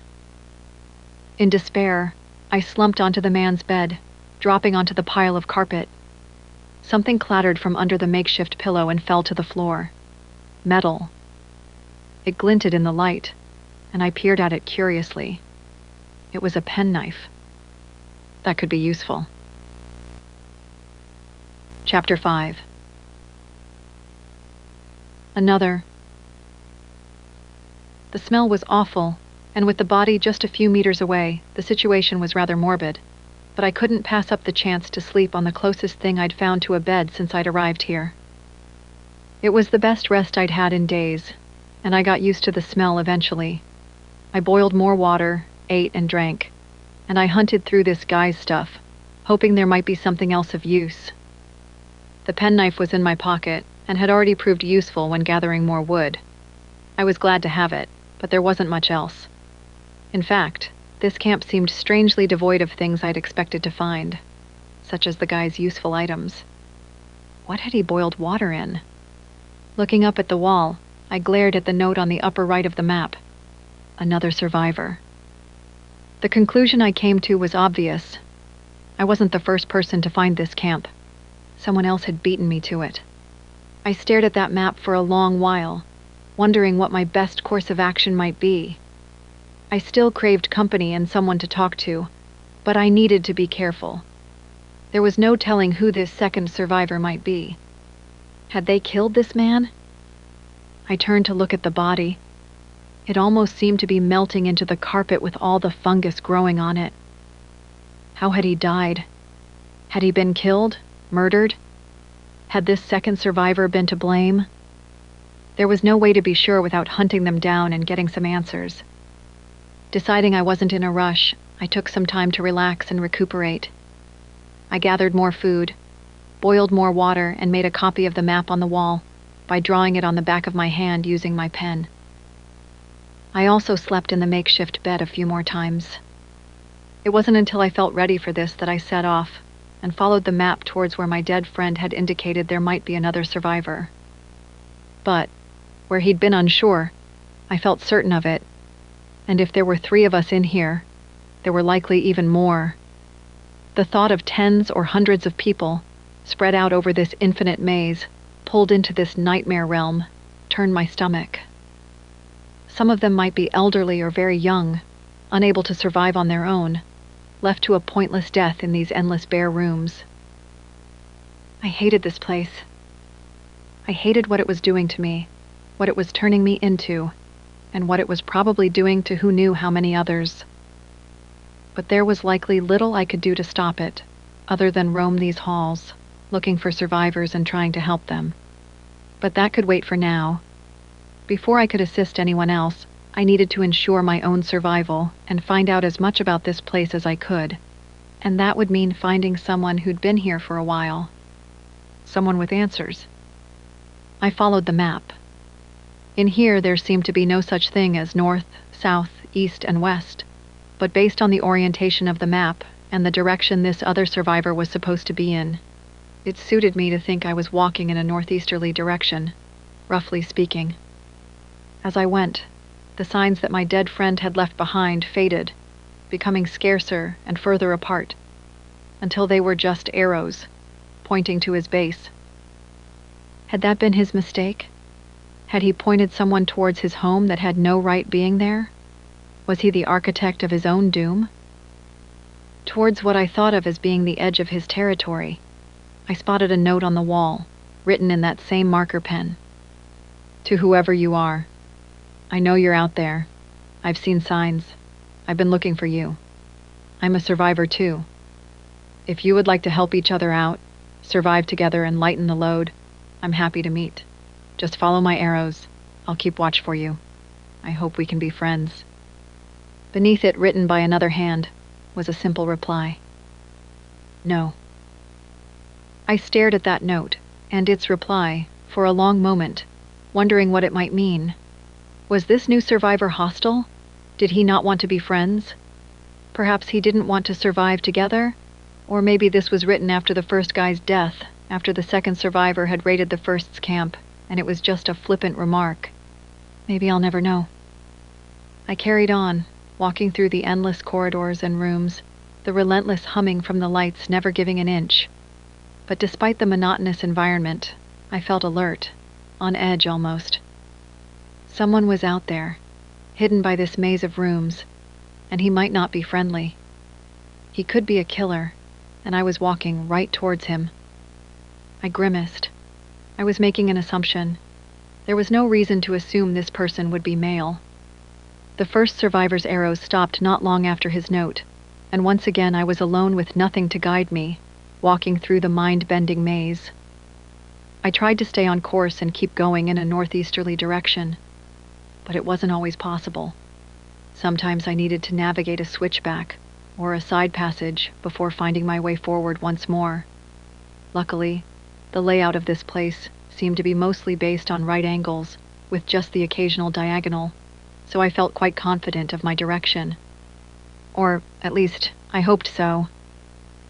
In despair, I slumped onto the man's bed, dropping onto the pile of carpet. Something clattered from under the makeshift pillow and fell to the floor. Metal. It glinted in the light, and I peered at it curiously. It was a penknife. That could be useful. Chapter 5. Another. The smell was awful, and with the body just a few meters away, the situation was rather morbid, but I couldn't pass up the chance to sleep on the closest thing I'd found to a bed since I'd arrived here. It was the best rest I'd had in days, and I got used to the smell eventually. I boiled more water, ate and drank, and I hunted through this guy's stuff, hoping there might be something else of use. The penknife was in my pocket, and had already proved useful when gathering more wood. I was glad to have it, but there wasn't much else. In fact, this camp seemed strangely devoid of things I'd expected to find, such as the guy's useful items. What had he boiled water in? Looking up at the wall, I glared at the note on the upper right of the map. Another survivor. The conclusion I came to was obvious. I wasn't the first person to find this camp. Someone else had beaten me to it. I stared at that map for a long while, wondering what my best course of action might be. I still craved company and someone to talk to, but I needed to be careful. There was no telling who this second survivor might be. Had they killed this man? I turned to look at the body. It almost seemed to be melting into the carpet with all the fungus growing on it. How had he died? Had he been killed? Murdered? Had this second survivor been to blame? There was no way to be sure without hunting them down and getting some answers. Deciding I wasn't in a rush, I took some time to relax and recuperate. I gathered more food, boiled more water, and made a copy of the map on the wall by drawing it on the back of my hand using my pen. I also slept in the makeshift bed a few more times. It wasn't until I felt ready for this that I set off and followed the map towards where my dead friend had indicated there might be another survivor. But, where he'd been unsure, I felt certain of it, and if there were 3 of us in here, there were likely even more. The thought of tens or hundreds of people, spread out over this infinite maze, pulled into this nightmare realm, turned my stomach. Some of them might be elderly or very young, unable to survive on their own, left to a pointless death in these endless bare rooms. I hated this place. I hated what it was doing to me, what it was turning me into, and what it was probably doing to who knew how many others. But there was likely little I could do to stop it, other than roam these halls, looking for survivors and trying to help them. But that could wait for now. Before I could assist anyone else, I needed to ensure my own survival and find out as much about this place as I could. And that would mean finding someone who'd been here for a while. Someone with answers. I followed the map. In here, there seemed to be no such thing as north, south, east, and west. But based on the orientation of the map and the direction this other survivor was supposed to be in, it suited me to think I was walking in a northeasterly direction, roughly speaking. As I went, the signs that my dead friend had left behind faded, becoming scarcer and further apart, until they were just arrows, pointing to his base. Had that been his mistake? Had he pointed someone towards his home that had no right being there? Was he the architect of his own doom? Towards what I thought of as being the edge of his territory, I spotted a note on the wall, written in that same marker pen. To whoever you are, I know you're out there. I've seen signs. I've been looking for you. I'm a survivor too. If you would like to help each other out, survive together and lighten the load, I'm happy to meet. Just follow my arrows. I'll keep watch for you. I hope we can be friends. Beneath it, written by another hand, was a simple reply. No. I stared at that note, and its reply, for a long moment, wondering what it might mean. Was this new survivor hostile? Did he not want to be friends? Perhaps he didn't want to survive together? Or maybe this was written after the first guy's death, after the second survivor had raided the first's camp, and it was just a flippant remark. Maybe I'll never know. I carried on, walking through the endless corridors and rooms, the relentless humming from the lights never giving an inch. But despite the monotonous environment, I felt alert, on edge almost. Someone was out there, hidden by this maze of rooms, and he might not be friendly. He could be a killer, and I was walking right towards him. I grimaced. I was making an assumption. There was no reason to assume this person would be male. The first survivor's arrows stopped not long after his note, and once again I was alone with nothing to guide me, walking through the mind-bending maze. I tried to stay on course and keep going in a northeasterly direction, but it wasn't always possible. Sometimes I needed to navigate a switchback or a side passage before finding my way forward once more. Luckily, the layout of this place seemed to be mostly based on right angles, with just the occasional diagonal, so I felt quite confident of my direction. Or, at least, I hoped so.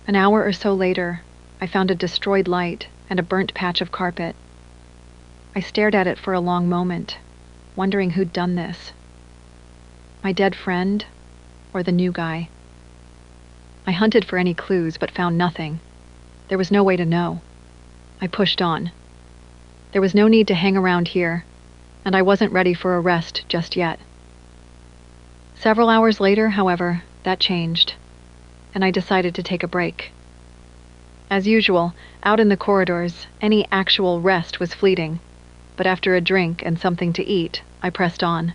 An hour or so later, I found a destroyed light and a burnt patch of carpet. I stared at it for a long moment, wondering who'd done this. My dead friend, or the new guy. I hunted for any clues, but found nothing. There was no way to know. I pushed on. There was no need to hang around here, and I wasn't ready for a rest just yet. Several hours later, however, that changed, and I decided to take a break. As usual, out in the corridors, any actual rest was fleeting, but after a drink and something to eat, I pressed on.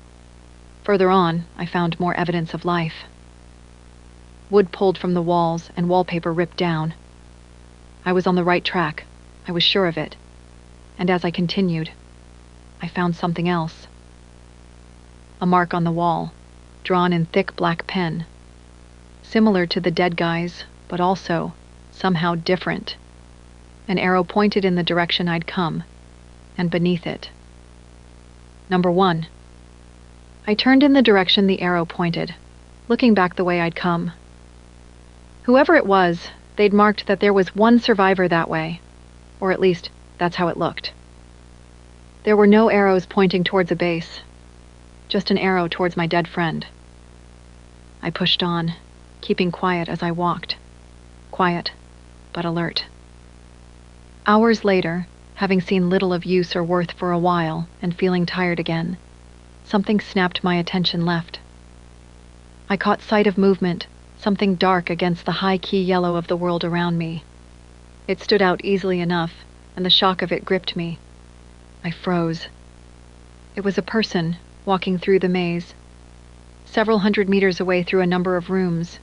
Further on, I found more evidence of life. Wood pulled from the walls and wallpaper ripped down. I was on the right track. I was sure of it. And as I continued, I found something else. A mark on the wall, drawn in thick black pen. Similar to the dead guy's, but also, somehow different. An arrow pointed in the direction I'd come, and beneath it. Number 1. I turned in the direction the arrow pointed, looking back the way I'd come. Whoever it was, they'd marked that there was one survivor that way, or at least, that's how it looked. There were no arrows pointing towards a base, just an arrow towards my dead friend. I pushed on, keeping quiet as I walked. Quiet, but alert. Hours later, having seen little of use or worth for a while and feeling tired again, something snapped my attention left. I caught sight of movement, something dark against the high-key yellow of the world around me. It stood out easily enough, and the shock of it gripped me. I froze. It was a person walking through the maze, several hundred meters away through a number of rooms.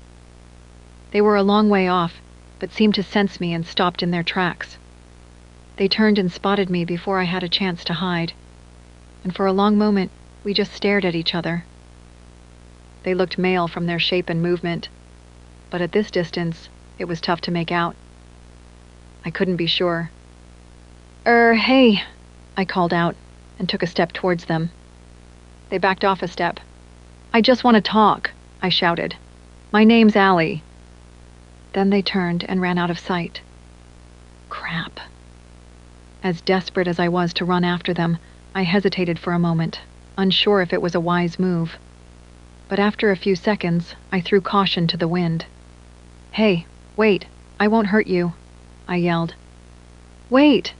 They were a long way off, but seemed to sense me and stopped in their tracks. They turned and spotted me before I had a chance to hide, and for a long moment we just stared at each other. They looked male from their shape and movement, but at this distance, it was tough to make out. I couldn't be sure. Hey, I called out and took a step towards them. They backed off a step. I just want to talk, I shouted. My name's Allie. Then they turned and ran out of sight. Crap. As desperate as I was to run after them, I hesitated for a moment, unsure if it was a wise move. But after a few seconds, I threw caution to the wind. Hey, wait, I won't hurt you, I yelled. Wait!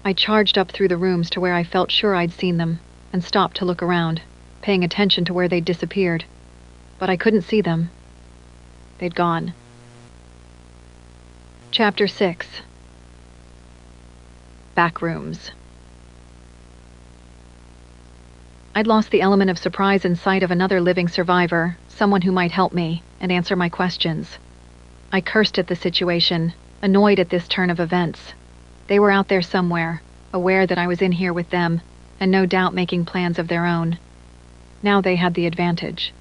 I charged up through the rooms to where I felt sure I'd seen them, and stopped to look around, paying attention to where they'd disappeared. But I couldn't see them. They'd gone. Chapter 6. Backrooms. I'd lost the element of surprise in sight of another living survivor, someone who might help me and answer my questions. I cursed at the situation, annoyed at this turn of events. They were out there somewhere, aware that I was in here with them, and no doubt making plans of their own. Now they had the advantage.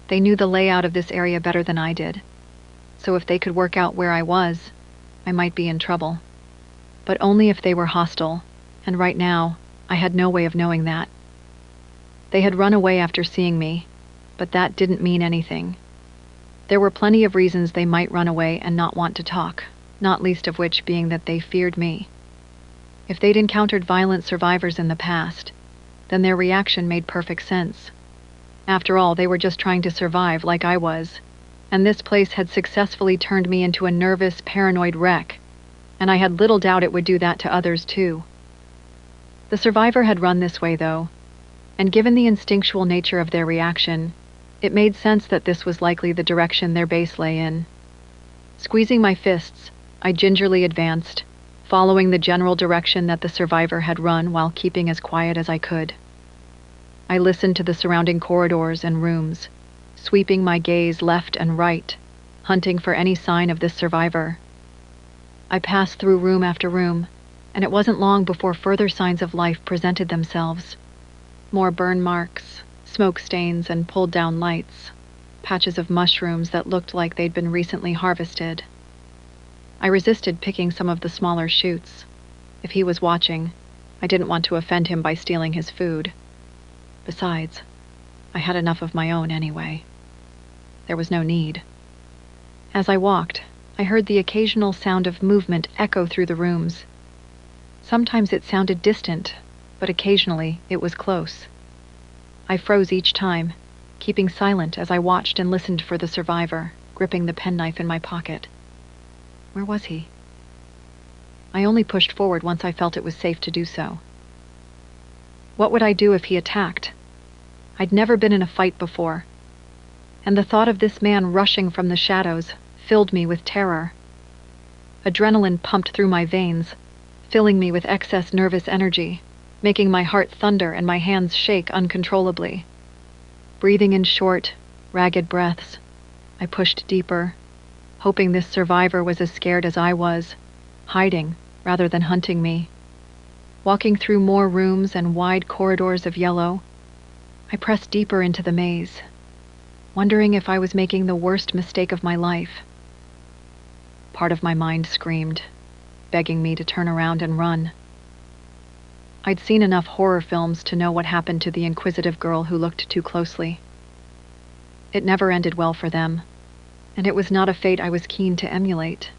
They knew the layout of this area better than I did, so if they could work out where I was, I might be in trouble. But only if they were hostile, and right now, I had no way of knowing that. They had run away after seeing me, but that didn't mean anything. There were plenty of reasons they might run away and not want to talk, not least of which being that they feared me. If they'd encountered violent survivors in the past, then their reaction made perfect sense. After all, they were just trying to survive like I was, and this place had successfully turned me into a nervous, paranoid wreck, and I had little doubt it would do that to others too. The survivor had run this way though, and given the instinctual nature of their reaction, it made sense that this was likely the direction their base lay in. Squeezing my fists, I gingerly advanced, following the general direction that the survivor had run while keeping as quiet as I could. I listened to the surrounding corridors and rooms, sweeping my gaze left and right, hunting for any sign of this survivor. I passed through room after room, and it wasn't long before further signs of life presented themselves. More burn marks, smoke stains, and pulled down lights, patches of mushrooms that looked like they'd been recently harvested. I resisted picking some of the smaller shoots. If he was watching, I didn't want to offend him by stealing his food. Besides, I had enough of my own anyway. There was no need. As I walked, I heard the occasional sound of movement echo through the rooms. Sometimes it sounded distant, but occasionally it was close. I froze each time, keeping silent as I watched and listened for the survivor, gripping the penknife in my pocket. Where was he? I only pushed forward once I felt it was safe to do so. What would I do if he attacked? I'd never been in a fight before, and the thought of this man rushing from the shadows filled me with terror. Adrenaline pumped through my veins, filling me with excess nervous energy, making my heart thunder and my hands shake uncontrollably. Breathing in short, ragged breaths, I pushed deeper, hoping this survivor was as scared as I was, hiding rather than hunting me. Walking through more rooms and wide corridors of yellow, I pressed deeper into the maze, wondering if I was making the worst mistake of my life. Part of my mind screamed, begging me to turn around and run. I'd seen enough horror films to know what happened to the inquisitive girl who looked too closely. It never ended well for them, and it was not a fate I was keen to emulate.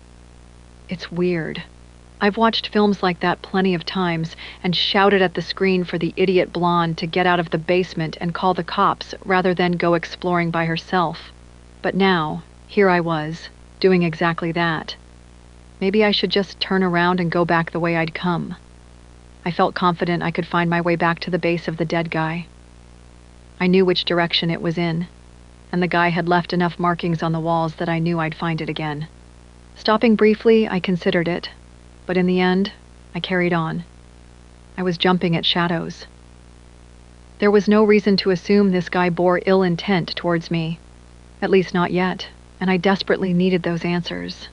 It's weird. I've watched films like that plenty of times and shouted at the screen for the idiot blonde to get out of the basement and call the cops rather than go exploring by herself. But now, here I was, doing exactly that. Maybe I should just turn around and go back the way I'd come. I felt confident I could find my way back to the base of the dead guy. I knew which direction it was in, and the guy had left enough markings on the walls that I knew I'd find it again. Stopping briefly, I considered it, but in the end, I carried on. I was jumping at shadows. There was no reason to assume this guy bore ill intent towards me, at least not yet, and I desperately needed those answers.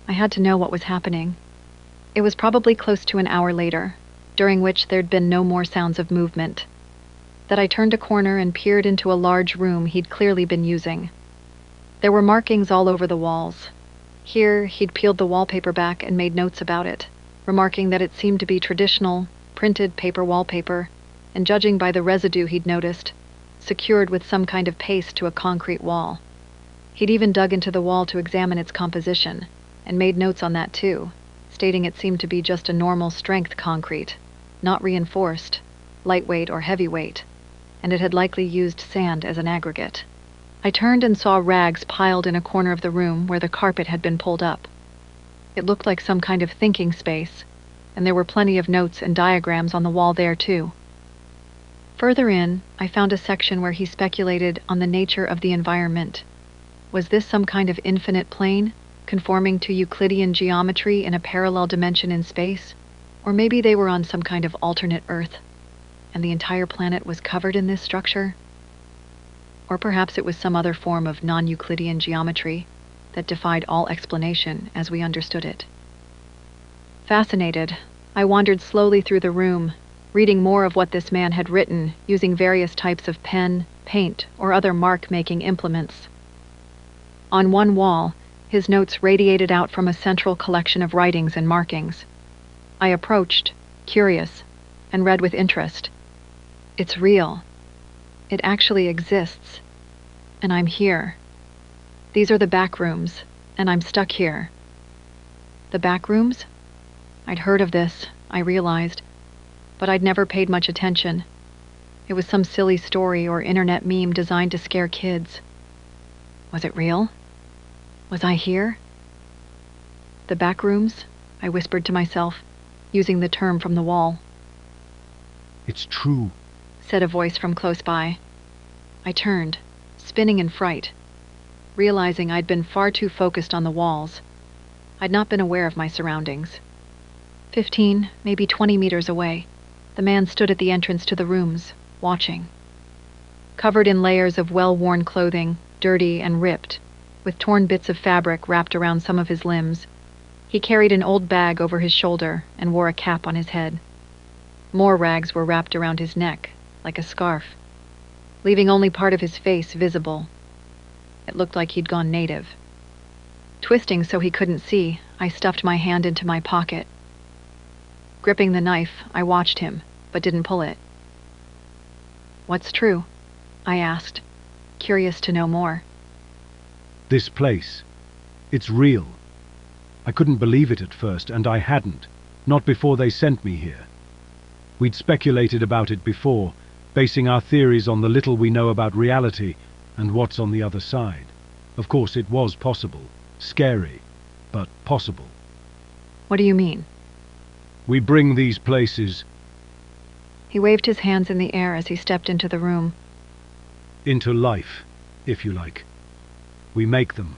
I had to know what was happening. It was probably close to an hour later, during which there'd been no more sounds of movement, that I turned a corner and peered into a large room he'd clearly been using. There were markings all over the walls. Here, he'd peeled the wallpaper back and made notes about it, remarking that it seemed to be traditional, printed paper wallpaper, and judging by the residue he'd noticed, secured with some kind of paste to a concrete wall. He'd even dug into the wall to examine its composition, and made notes on that too, stating it seemed to be just a normal strength concrete, not reinforced, lightweight or heavyweight, and it had likely used sand as an aggregate. I turned and saw rags piled in a corner of the room where the carpet had been pulled up. It looked like some kind of thinking space, and there were plenty of notes and diagrams on the wall there too. Further in, I found a section where he speculated on the nature of the environment. Was this some kind of infinite plane, conforming to Euclidean geometry in a parallel dimension in space? Or maybe they were on some kind of alternate Earth, and the entire planet was covered in this structure? Or perhaps it was some other form of non-Euclidean geometry that defied all explanation as we understood it. Fascinated, I wandered slowly through the room, reading more of what this man had written using various types of pen, paint, or other mark-making implements. On one wall, his notes radiated out from a central collection of writings and markings. I approached, curious, and read with interest. It's real. It actually exists. And I'm here. These are the back rooms, and I'm stuck here. The back rooms? I'd heard of this, I realized, but I'd never paid much attention. It was some silly story or internet meme designed to scare kids. Was it real? Was I here? The back rooms, I whispered to myself, using the term from the wall. It's true, said a voice from close by. I turned, spinning in fright, realizing I'd been far too focused on the walls. I'd not been aware of my surroundings. 15, maybe 20 meters away, the man stood at the entrance to the rooms, watching. Covered in layers of well-worn clothing, dirty and ripped, with torn bits of fabric wrapped around some of his limbs, he carried an old bag over his shoulder and wore a cap on his head. More rags were wrapped around his neck, like a scarf, leaving only part of his face visible. It looked like he'd gone native. Twisting so he couldn't see, I stuffed my hand into my pocket. Gripping the knife, I watched him, but didn't pull it. What's true? I asked, curious to know more. this place. It's real. I couldn't believe it at first, and I hadn't, not before they sent me here. We'd speculated about it before, basing our theories on the little we know about reality and what's on the other side. Of course, it was possible. Scary, but possible. What do you mean? We bring these places He waved his hands in the air as he stepped into the room. into life, if you like. We make them,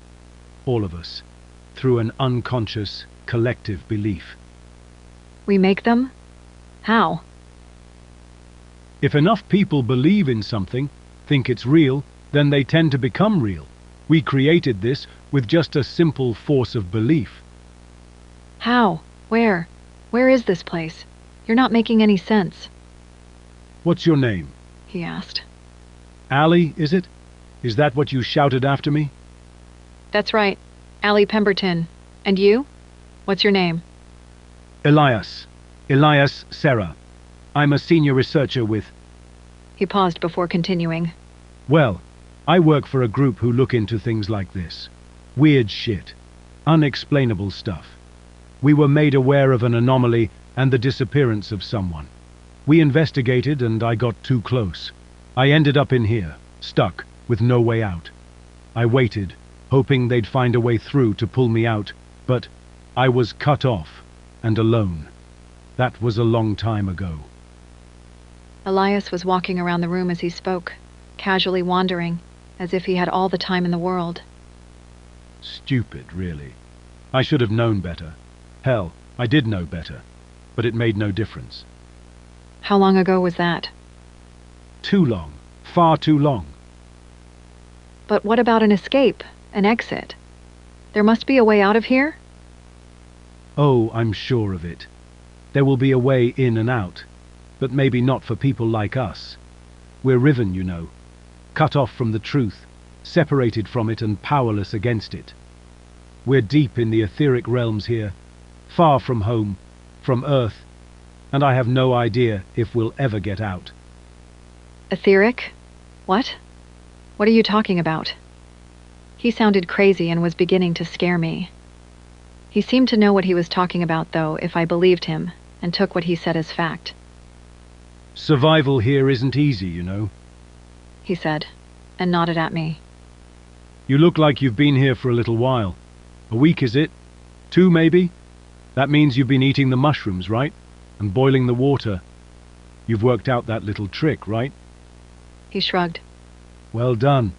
all of us, through an unconscious, collective belief. We make them? How? If enough people believe in something, think it's real, then they tend to become real. We created this with just a simple force of belief. How? Where? Where is this place? You're not making any sense. What's your name? He asked. Allie, is it? Is that what you shouted after me? That's right. Allie Pemberton. And you? What's your name? Elias. Elias Serra. I'm a senior researcher with... He paused before continuing. Well, I work for a group who look into things like this. Weird shit. Unexplainable stuff. We were made aware of an anomaly and the disappearance of someone. We investigated and I got too close. I ended up in here, stuck, with no way out. I waited, hoping they'd find a way through to pull me out, but I was cut off and alone. That was a long time ago. Elias was walking around the room as he spoke, casually wandering, as if he had all the time in the world. Stupid, really. I should have known better. Hell, I did know better, but it made no difference. How long ago was that? Too long. Far too long. But what about an escape, an exit? There must be a way out of here? Oh, I'm sure of it. There will be a way in and out, but maybe not for people like us. We're riven, you know, cut off from the truth, separated from it and powerless against it. We're deep in the etheric realms here, far from home, from Earth, and I have no idea if we'll ever get out. Etheric? What? What are you talking about? He sounded crazy and was beginning to scare me. He seemed to know what he was talking about, though, if I believed him, and took what he said as fact. Survival here isn't easy, you know. He said, and nodded at me. You look like you've been here for a little while. A week, is it? 2, maybe? That means you've been eating the mushrooms, right? And boiling the water. You've worked out that little trick, right? He shrugged. Well done.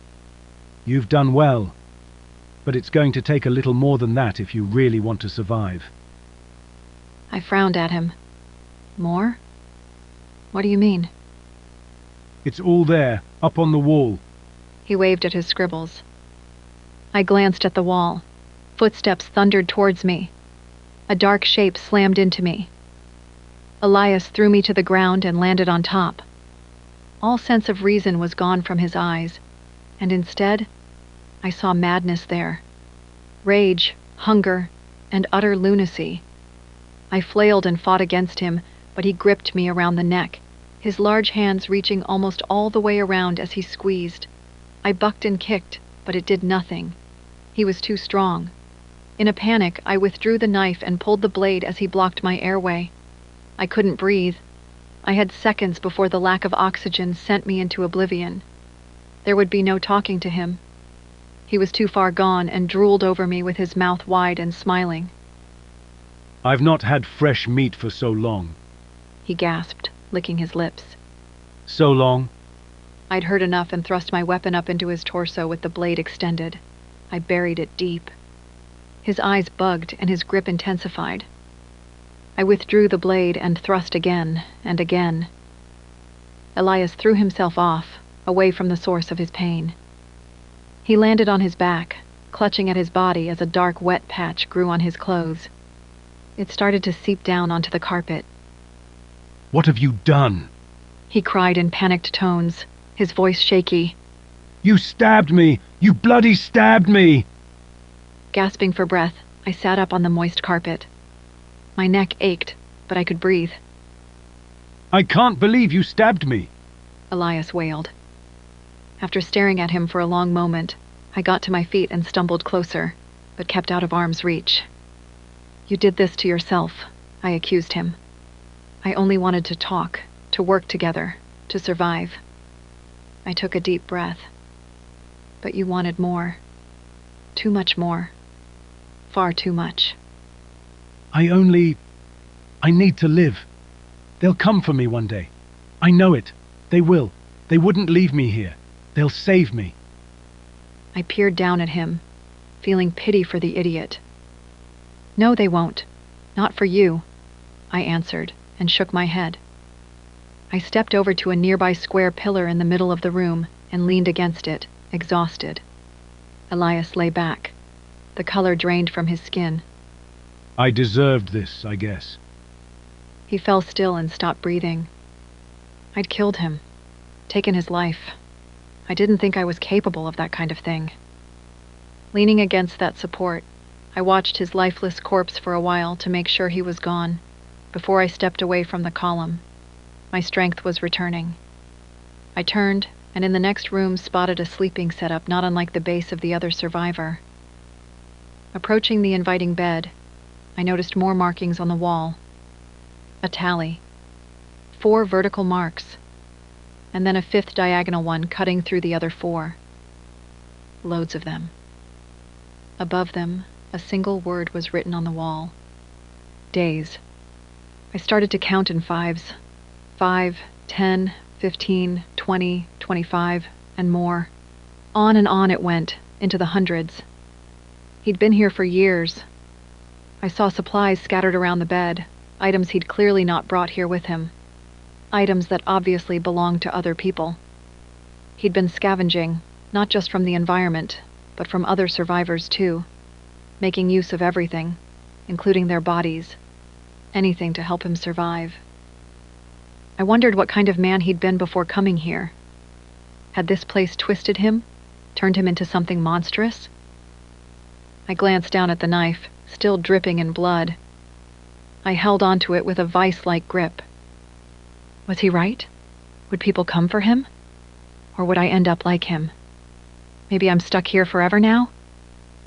You've done well. But it's going to take a little more than that if you really want to survive. I frowned at him. More? What do you mean? It's all there, up on the wall. He waved at his scribbles. I glanced at the wall. Footsteps thundered towards me. A dark shape slammed into me. Elias threw me to the ground and landed on top. All sense of reason was gone from his eyes, and instead, I saw madness there. Rage, hunger, and utter lunacy. I flailed and fought against him, but he gripped me around the neck, his large hands reaching almost all the way around as he squeezed. I bucked and kicked, but it did nothing. He was too strong. In a panic, I withdrew the knife and pulled the blade as he blocked my airway. I couldn't breathe. I had seconds before the lack of oxygen sent me into oblivion. There would be no talking to him. He was too far gone and drooled over me with his mouth wide and smiling. I've not had fresh meat for so long. He gasped, licking his lips. So long? I'd heard enough and thrust my weapon up into his torso with the blade extended. I buried it deep. His eyes bugged and his grip intensified. I withdrew the blade and thrust again and again. Elias threw himself off, away from the source of his pain. He landed on his back, clutching at his body as a dark wet patch grew on his clothes. It started to seep down onto the carpet. What have you done? He cried in panicked tones, his voice shaky. You stabbed me! You bloody stabbed me! Gasping for breath, I sat up on the moist carpet. My neck ached, but I could breathe. I can't believe you stabbed me! Elias wailed. After staring at him for a long moment, I got to my feet and stumbled closer, but kept out of arm's reach. You did this to yourself, I accused him. I only wanted to talk, to work together, to survive. I took a deep breath. But you wanted more. Too much more. Far too much. I need to live. They'll come for me one day. I know it. They will. They wouldn't leave me here. They'll save me. I peered down at him, feeling pity for the idiot. No, they won't. Not for you, I answered, and shook my head. I stepped over to a nearby square pillar in the middle of the room and leaned against it, exhausted. Elias lay back. The color drained from his skin. I deserved this, I guess. He fell still and stopped breathing. I'd killed him, taken his life. I didn't think I was capable of that kind of thing. Leaning against that support, I watched his lifeless corpse for a while to make sure he was gone, before I stepped away from the column. My strength was returning. I turned, and in the next room spotted a sleeping setup not unlike the base of the other survivor. Approaching the inviting bed, I noticed more markings on the wall. A tally. 4 vertical marks, and then a 5th diagonal one cutting through the other 4. Loads of them. Above them, a single word was written on the wall. Days. I started to count in 5s. 5, 10, 15, 20, 25, and more. On and on it went, into the hundreds. He'd been here for years. I saw supplies scattered around the bed, items he'd clearly not brought here with him. Items that obviously belonged to other people. He'd been scavenging, not just from the environment, but from other survivors too, making use of everything, including their bodies, anything to help him survive. I wondered what kind of man he'd been before coming here. Had this place twisted him, turned him into something monstrous? I glanced down at the knife, still dripping in blood. I held onto it with a vice-like grip. Was he right? Would people come for him? Or would I end up like him? Maybe I'm stuck here forever now?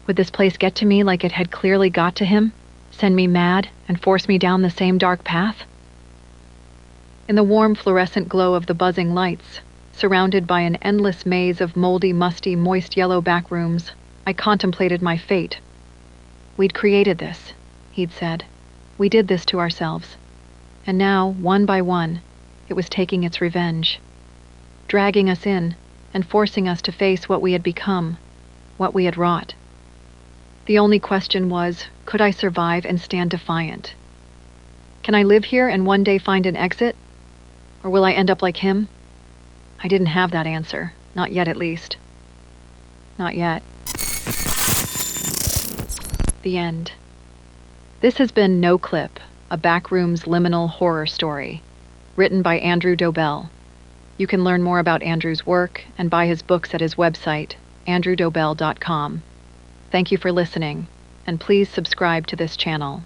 Would this place get to me like it had clearly got to him, send me mad, and force me down the same dark path? In the warm fluorescent glow of the buzzing lights, surrounded by an endless maze of moldy, musty, moist yellow back rooms, I contemplated my fate. We'd created this, he'd said. We did this to ourselves. And now, one by one, it was taking its revenge. Dragging us in, and forcing us to face what we had become, what we had wrought. The only question was, could I survive and stand defiant? Can I live here and one day find an exit? Or will I end up like him? I didn't have that answer, not yet at least. Not yet. The end. This has been No Clip, a Backrooms Liminal Horror story, written by Andrew Dobell. You can learn more about Andrew's work and buy his books at his website, andrewdobell.com. Thank you for listening, and please subscribe to this channel.